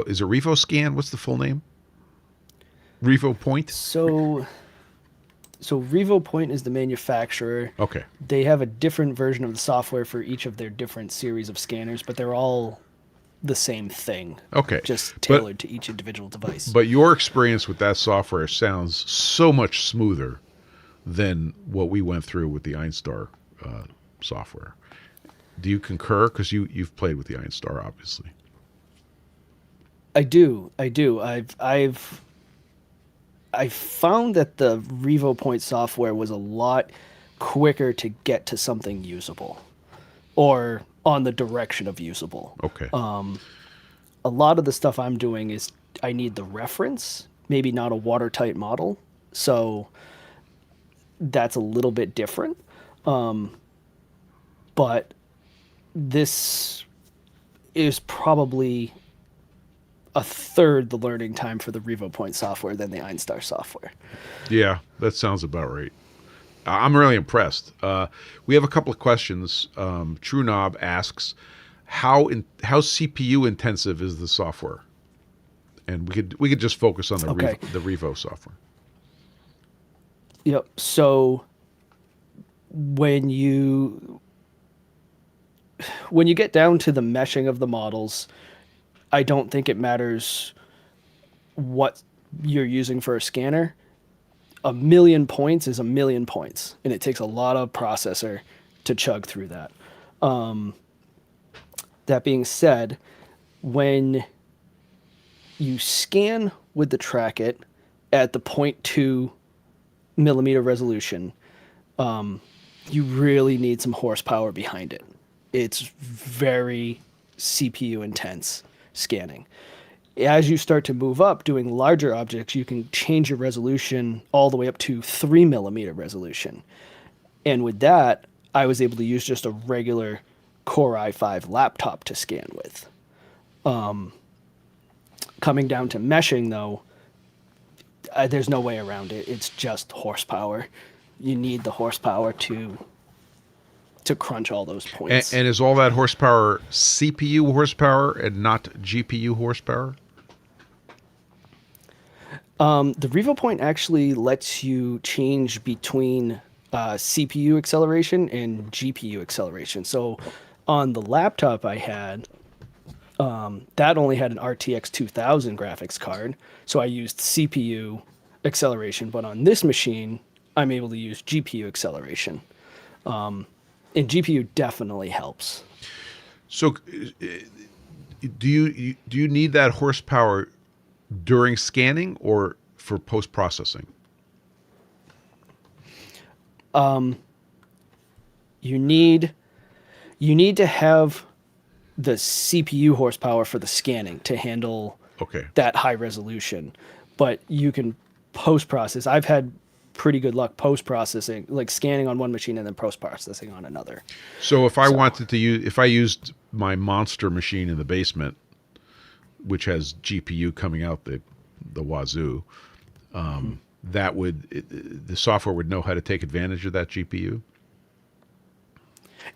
is it Revo Scan? What's the full name? Revo Point? So Revo Point is the manufacturer. Okay. They have a different version of the software for each of their different series of scanners, but they're all the same thing. Okay. Just tailored to each individual device. But your experience with that software sounds so much smoother than what we went through with the Einstar software. Do you concur? Because you've played with the Einstar, obviously. I do. I found that the Revo Point software was a lot quicker to get to something usable, or on the direction of usable. Okay. A lot of the stuff I'm doing is I need the reference, maybe not a watertight model, so that's a little bit different. But this is probably a third the learning time for the Revo Point software than the Einstar software. Yeah, that sounds about right. I'm really impressed. We have a couple of questions. True Knob asks, how CPU intensive is the software? And we could just focus on the Okay. the Revo software. Yep. So when you get down to the meshing of the models, I don't think it matters what you're using for a scanner. 1,000,000 points is 1,000,000 points, and it takes a lot of processor to chug through that. That being said, when you scan with the Trackit at the 0.2 millimeter resolution, you really need some horsepower behind it. It's very CPU intense scanning. As you start to move up doing larger objects, you can change your resolution all the way up to 3mm resolution. And with that, I was able to use just a regular Core i5 laptop to scan with. Coming down to meshing, though, there's no way around it. It's just horsepower. You need the horsepower to crunch all those points. And is all that horsepower CPU horsepower and not GPU horsepower? The RevoPoint actually lets you change between CPU acceleration and GPU acceleration. So on the laptop I had, that only had an RTX 2000 graphics card, so I used CPU acceleration. But on this machine, I'm able to use GPU acceleration, and GPU definitely helps. So, do you need that horsepower during scanning or for post processing? You need to have the CPU horsepower for the scanning to handle that high resolution, but you can post process. I've had pretty good luck post processing, like scanning on one machine and then post processing on another. So if I wanted to use, if I used my monster machine in the basement, which has GPU coming out the wazoo, that would, the software would know how to take advantage of that GPU.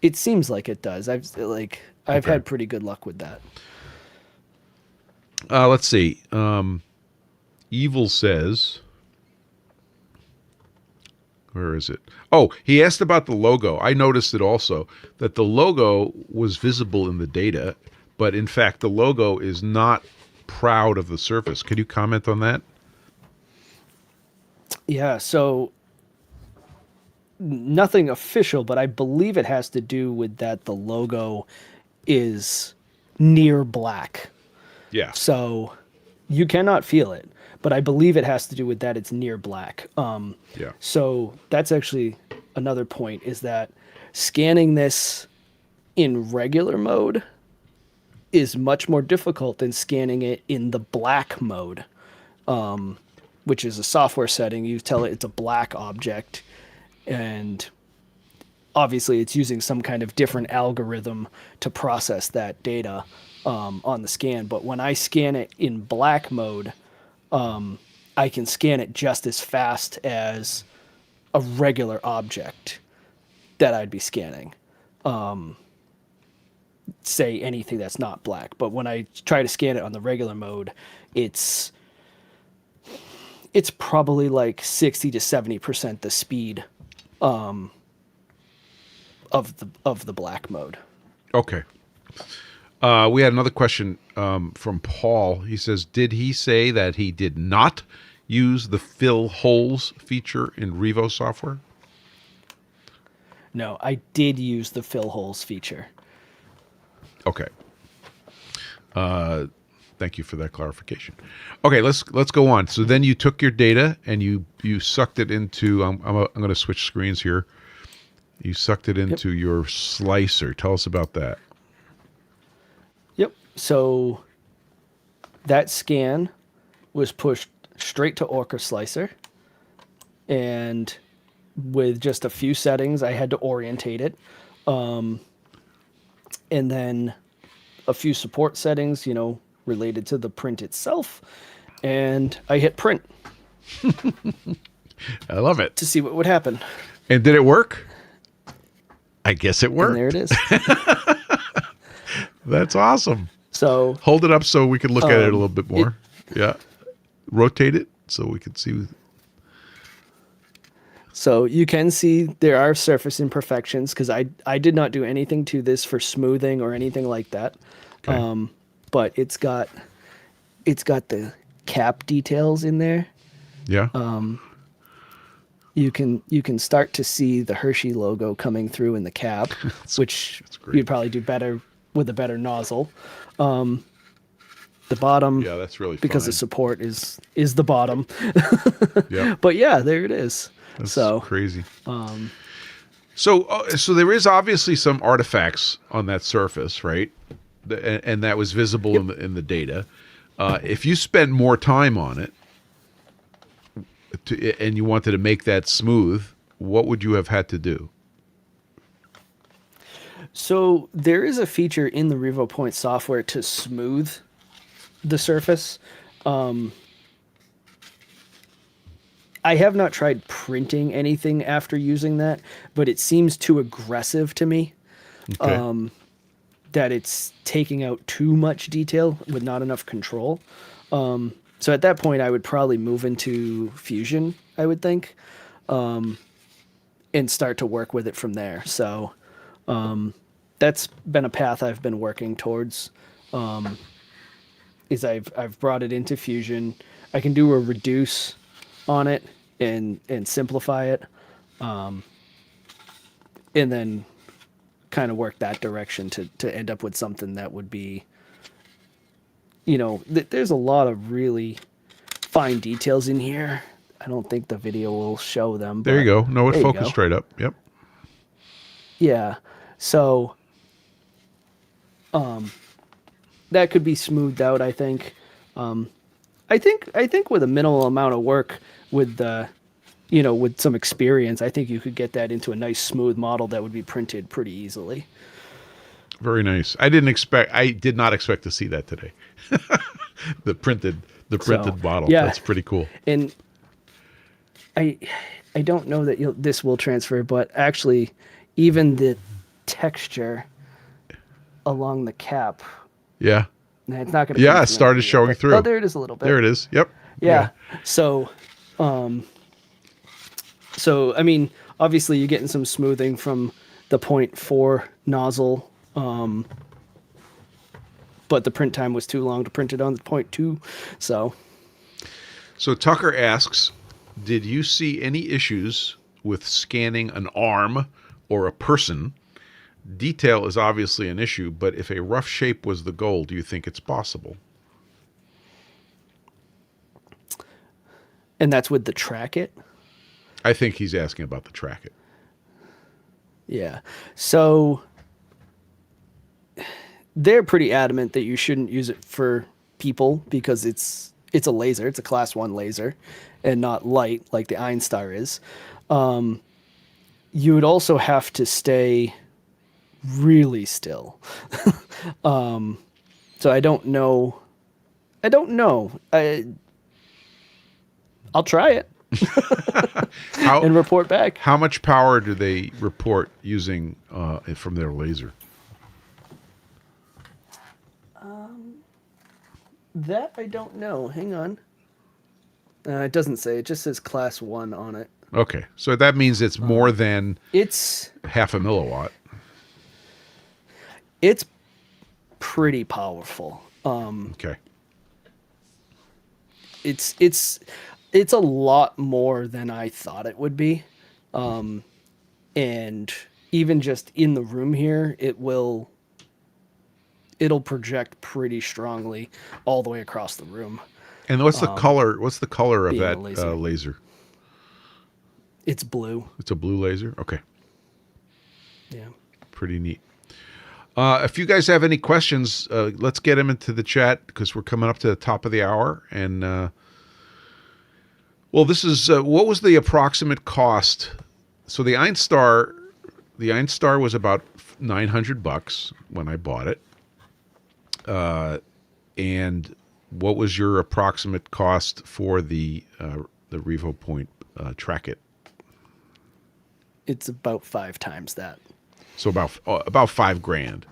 It seems like it does. I've had pretty good luck with that. Let's see. Evil says, where is it? Oh, he asked about the logo. I noticed it also, that the logo was visible in the data, but in fact, the logo is not proud of the Surface. Could you comment on that? Yeah, so nothing official, but I believe it has to do with that the logo is near black. Yeah. So you cannot feel it, but I believe it has to do with that it's near black. Yeah. So that's actually another point, is that scanning this in regular mode is much more difficult than scanning it in the black mode, which is a software setting. You tell it it's a black object, and obviously it's using some kind of different algorithm to process that data on the scan. But when I scan it in black mode, I can scan it just as fast as a regular object that I'd be scanning. Say anything that's not black. But when I try to scan it on the regular mode, it's probably like 60 to 70% the speed of the black mode. Okay. We had another question from Paul. He says, did he say that he did not use the fill holes feature in Revo software? No, I did use the fill holes feature. Okay. Thank you for that clarification. Okay, let's go on. So then you took your data and you sucked it into. I'm going to switch screens here. You sucked it into your slicer. Tell us about that. Yep. So that scan was pushed straight to Orca Slicer, and with just a few settings, I had to orientate it, and then a few support settings, related to the print itself, and I hit print. I love it. To see what would happen. And did it work? I guess it worked. And there it is. That's awesome. So hold it up so we can look at it a little bit more. Yeah. Rotate it so we can see. So you can see there are surface imperfections, because I did not do anything to this for smoothing or anything like that. Okay. But it's got the cap details in there. Yeah. You can start to see the Hershey logo coming through in the cap, which you'd probably do better with a better nozzle. The bottom, yeah, that's really because fine. the support is the bottom. Yeah. But yeah, there it is. That's so crazy. So there is obviously some artifacts on that surface, right? and that was visible in the data. If you spent more time on it and you wanted to make that smooth, what would you have had to do? So there is a feature in the RevoPoint software to smooth the surface. I have not tried printing anything after using that, but it seems too aggressive to me. Okay. That it's taking out too much detail with not enough control. So at that point, I would probably move into Fusion, I would think, and start to work with it from there. So that's been a path I've been working towards. Is I've brought it into Fusion. I can do a reduce on it and simplify it, and then kind of work that direction to end up with something that would be, there's a lot of really fine details in here. I don't think the video will show them. There you go. No, it there you focused go. straight up. Yep. Yeah. So that could be smoothed out, I think. I think with a minimal amount of work with with some experience, I think you could get that into a nice smooth model that would be printed pretty easily. Very nice. I did not expect to see that today. the printed model. Yeah. That's pretty cool. And I don't know that this will transfer, but actually even the texture along the cap, Yeah. it's not going to. Yeah, it started showing through. Oh, there it is a little bit. There it is. Yep. Yeah. So, I mean, obviously you're getting some smoothing from the 0.4 nozzle, but the print time was too long to print it on the 0.2. So Tucker asks, did you see any issues with scanning an arm or a person? Detail is obviously an issue, but if a rough shape was the goal, do you think it's possible? And that's with the track it? I think he's asking about the track it. Yeah. So they're pretty adamant that you shouldn't use it for people because it's a laser. It's a class 1 laser and not light like the Einstar is. You would also have to stay really still. So I don't know. I'll try it. And report back. How much power do they report using from their laser? That I don't know. Hang on. It doesn't say. It just says class 1 on it. Okay, so that means it's more than It's half a milliwatt. it's pretty powerful. Okay. It's a lot more than I thought it would be. And even just in the room here, it'll project pretty strongly all the way across the room. And what's the color? What's the color of being a that laser. laser? It's blue. It's a blue laser. Okay, Yeah. pretty neat. If you guys have any questions, let's get them into the chat because we're coming up to the top of the hour. And well, this is what was the approximate cost? So the Einstar was about $900 when I bought it. And what was your approximate cost for the RevoPoint Track It? It's about 5 times that. So about $5,000.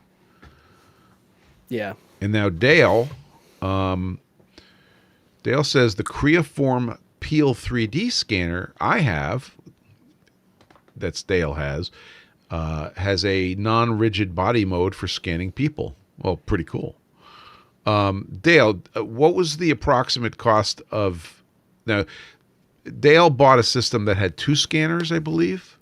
Yeah. And now Dale says the Creaform Peel 3D scanner I have, that's Dale has a non-rigid body mode for scanning people. Well, pretty cool. Dale, what was the approximate cost of... Now, Dale bought a system that had 2 scanners, I believe.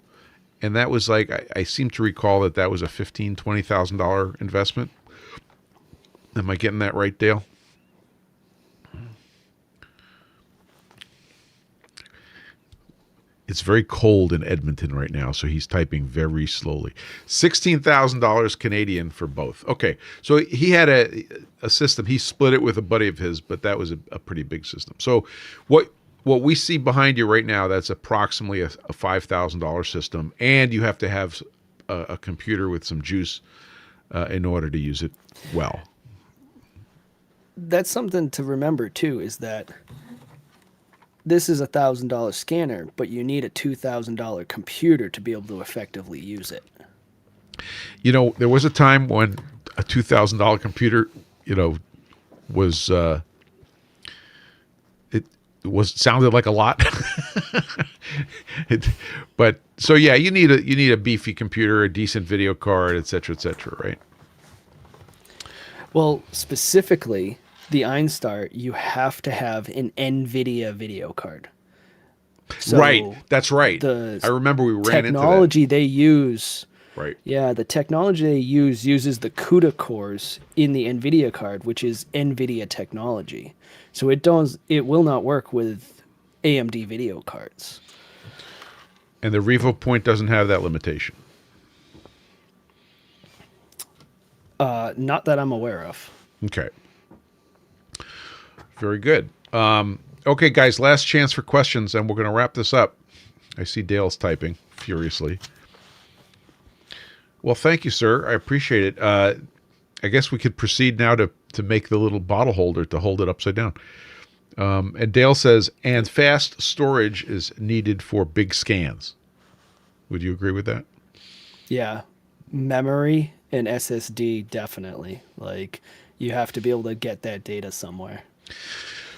And that was like, I seem to recall that was a $15,000, $20,000 investment. Am I getting that right, Dale? It's very cold in Edmonton right now, so he's typing very slowly. $16,000 Canadian for both. Okay, so he had a system. He split it with a buddy of his, but that was a pretty big system. So what we see behind you right now, that's approximately a $5,000 system, and you have to have a computer with some juice in order to use it well. That's something to remember too, is that this is $1,000 scanner, but you need a $2,000 computer to be able to effectively use it. You know, there was a time when a $2,000 computer, you know, was sounded like a lot. But so yeah, you need a beefy computer, a decent video card, et cetera, right? Well, specifically, the Einstar, you have to have an NVIDIA video card. So right, that's right. I remember we ran into that. Technology they use, right? Yeah, the technology they use uses the CUDA cores in the NVIDIA card, which is NVIDIA technology. So it will not work with AMD video cards. And the Revo Point doesn't have that limitation. Not that I'm aware of. Okay. Very good. Okay, guys, last chance for questions, and we're going to wrap this up. I see Dale's typing furiously. Well, thank you, sir. I appreciate it. I guess we could proceed now to make the little bottle holder to hold it upside down. And Dale says, and fast storage is needed for big scans. Would you agree with that? Yeah. Memory and SSD, definitely. Like, you have to be able to get that data somewhere.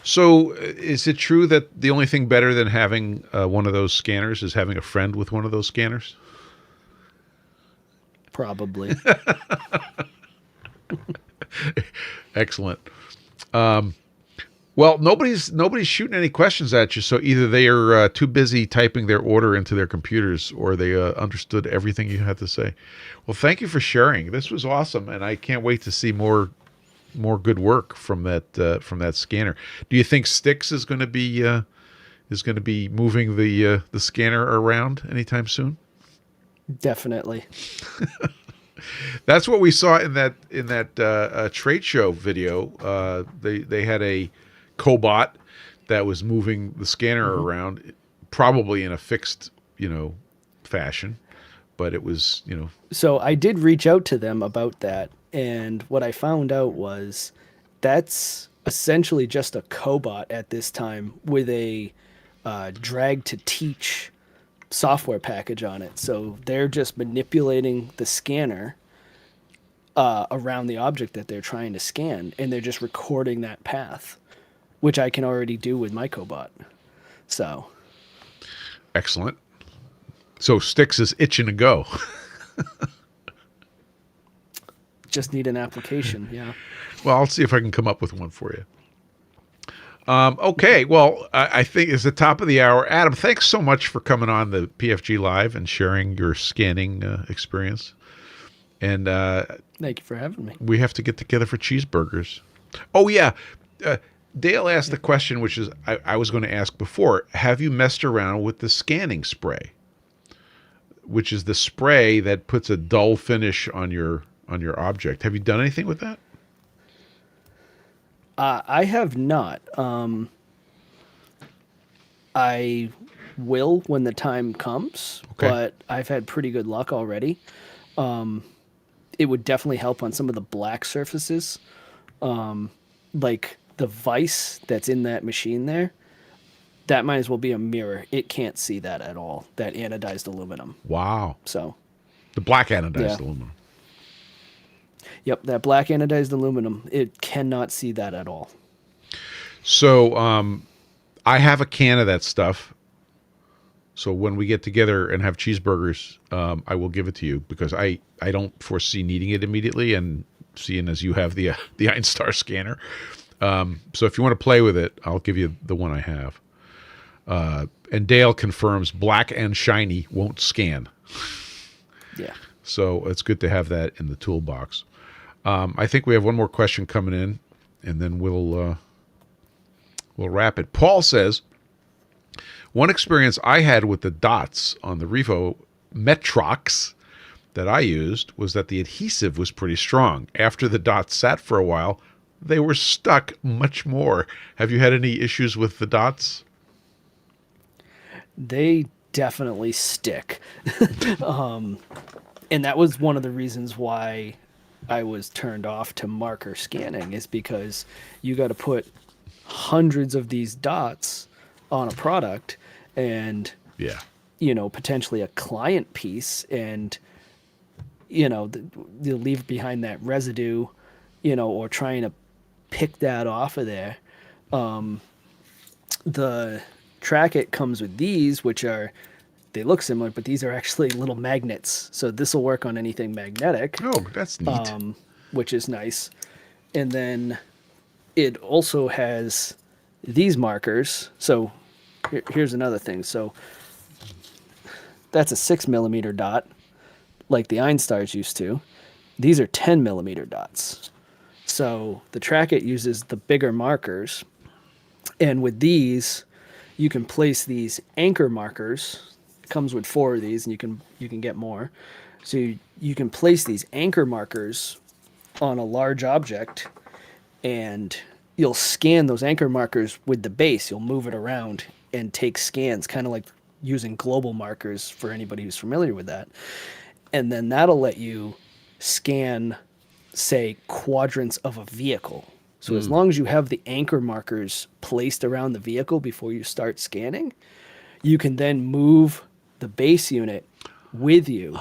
So is it true that the only thing better than having one of those scanners is having a friend with one of those scanners? Probably. Excellent. Well, nobody's shooting any questions at you, so either they are too busy typing their order into their computers, or they understood everything you had to say. Well, thank you for sharing. This was awesome, and I can't wait to see more good work from that scanner. Do you think Styx is going to be moving the scanner around anytime soon? Definitely. That's what we saw in that trade show video. They had a cobot that was moving the scanner around, probably in a fixed, fashion, but it was, So I did reach out to them about that, and what I found out was that's essentially just a cobot at this time with a drag to teach software package on it. So they're just manipulating the scanner around the object that they're trying to scan, and they're just recording that path, which I can already do with my cobot. So excellent. So Styx is itching to go. Just need an application, yeah. Well, I'll see if I can come up with one for you. Okay, well, I think it's the top of the hour. Adam, thanks so much for coming on the PFG Live and sharing your scanning experience. And thank you for having me. We have to get together for cheeseburgers. Oh, yeah. Dale asked the question, which is I was going to ask before. Have you messed around with the scanning spray, which is the spray that puts a dull finish on your object? Have you done anything with that? I have not. I will when the time comes, okay. But I've had pretty good luck already. It would definitely help on some of the black surfaces. Like the vise that's in that machine there, that might as well be a mirror. It can't see that at all, that anodized aluminum. Wow. So the black anodized aluminum. Yep, that black anodized aluminum, it cannot see that at all. So I have a can of that stuff. So when we get together and have cheeseburgers, I will give it to you because I don't foresee needing it immediately, and seeing as you have the Einstar scanner. So if you want to play with it, I'll give you the one I have. And Dale confirms black and shiny won't scan. Yeah. So it's good to have that in the toolbox. I think we have one more question coming in, and then we'll wrap it. Paul says, One experience I had with the dots on the Revo Metrox that I used was that the adhesive was pretty strong. After the dots sat for a while, they were stuck much more. Have you had any issues with the dots? They definitely stick. And that was one of the reasons why I was turned off to marker scanning, is because you got to put hundreds of these dots on a product and, Yeah. potentially a client piece, and, you'll leave behind that residue, or trying to pick that off of there. The Trackit comes with these, which they look similar, but these are actually little magnets. So this will work on anything magnetic. Oh, that's neat. Which is nice. And then it also has these markers. So here's another thing. So that's a 6mm dot, like the Einstars used to. These are 10mm dots. So the Trackit uses the bigger markers. And with these, you can place these anchor markers. It comes with 4 of these, and you can get more. So you can place these anchor markers on a large object, and you'll scan those anchor markers with the base. You'll move it around and take scans, kind of like using global markers for anybody who's familiar with that. And then that'll let you scan, say, quadrants of a vehicle. So as long as you have the anchor markers placed around the vehicle before you start scanning, you can then move the base unit with you.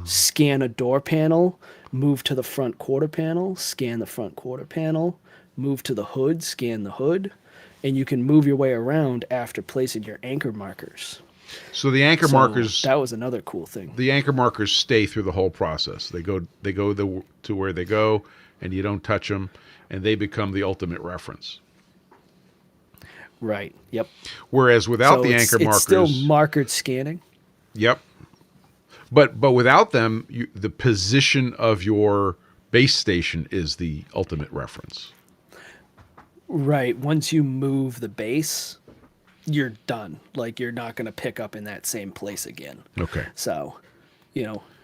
Scan a door panel, move to the front quarter panel, scan the front quarter panel, move to the hood, scan the hood, and you can move your way around after placing your anchor markers. So the anchor markers, that was another cool thing. the anchor markers stay through the whole process. They go to where they go, and you don't touch them, and they become the ultimate reference. Right. Yep. Whereas without the anchor markers, it's still markered scanning. Yep. But without them, the position of your base station is the ultimate reference. Right. Once you move the base, you're done. Like, you're not going to pick up in that same place again. Okay. So,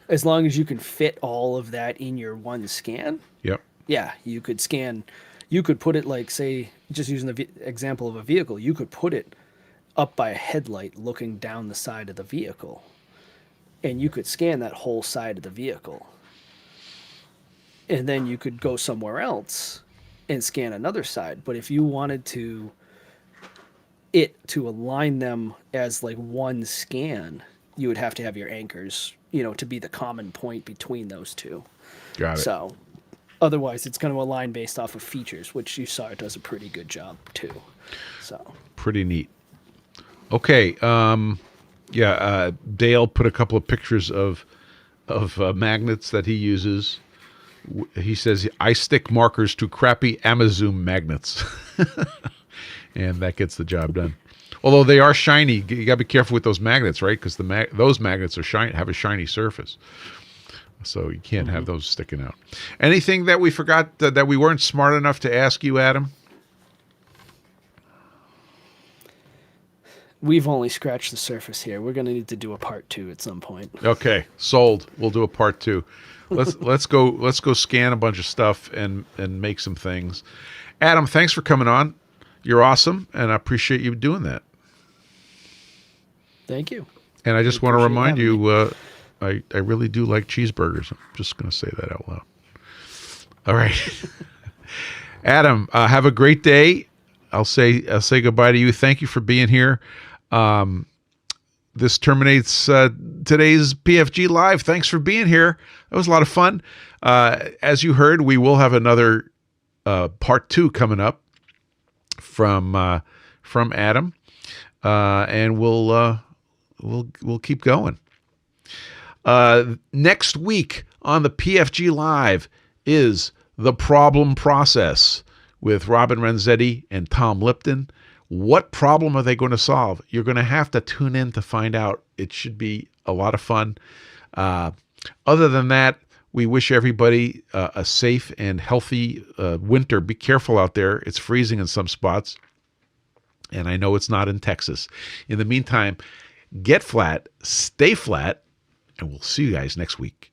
as long as you can fit all of that in your one scan, Yep. yeah, you could scan. You could put it, like, say, just using the example of a vehicle, you could put it up by a headlight looking down the side of the vehicle, and you could scan that whole side of the vehicle. And then you could go somewhere else and scan another side. But if you wanted to align them as like one scan, you would have to have your anchors, to be the common point between those two. Got it. So otherwise it's going to align based off of features, which you saw it does a pretty good job too. So pretty neat. Okay. Dale put a couple of pictures of magnets that he uses. He says, I stick markers to crappy Amazon magnets. And that gets the job done. Although they are shiny. You got to be careful with those magnets, right? Because those magnets have a shiny surface. So you can't have those sticking out. Anything that we forgot that we weren't smart enough to ask you, Adam? We've only scratched the surface here. We're going to need to do a part 2 at some point. Okay, sold. We'll do a part 2. Let's go scan a bunch of stuff and make some things. Adam, thanks for coming on. You're awesome, and I appreciate you doing that. Thank you. And I just want to remind you, I really do like cheeseburgers. I'm just going to say that out loud. All right, Adam, have a great day. I'll say goodbye to you. Thank you for being here. This terminates today's PFG.Live. Thanks for being here. That was a lot of fun. As you heard, we will have another part 2 coming up from Adam, and we'll keep going. Next week on the PFG.Live is The Problem Process with Robin Renzetti and Tom Lipton. What problem are they going to solve? You're going to have to tune in to find out. It should be a lot of fun. Other than that, we wish everybody a safe and healthy winter. Be careful out there. It's freezing in some spots. And I know it's not in Texas. In the meantime, get flat, stay flat, and we'll see you guys next week.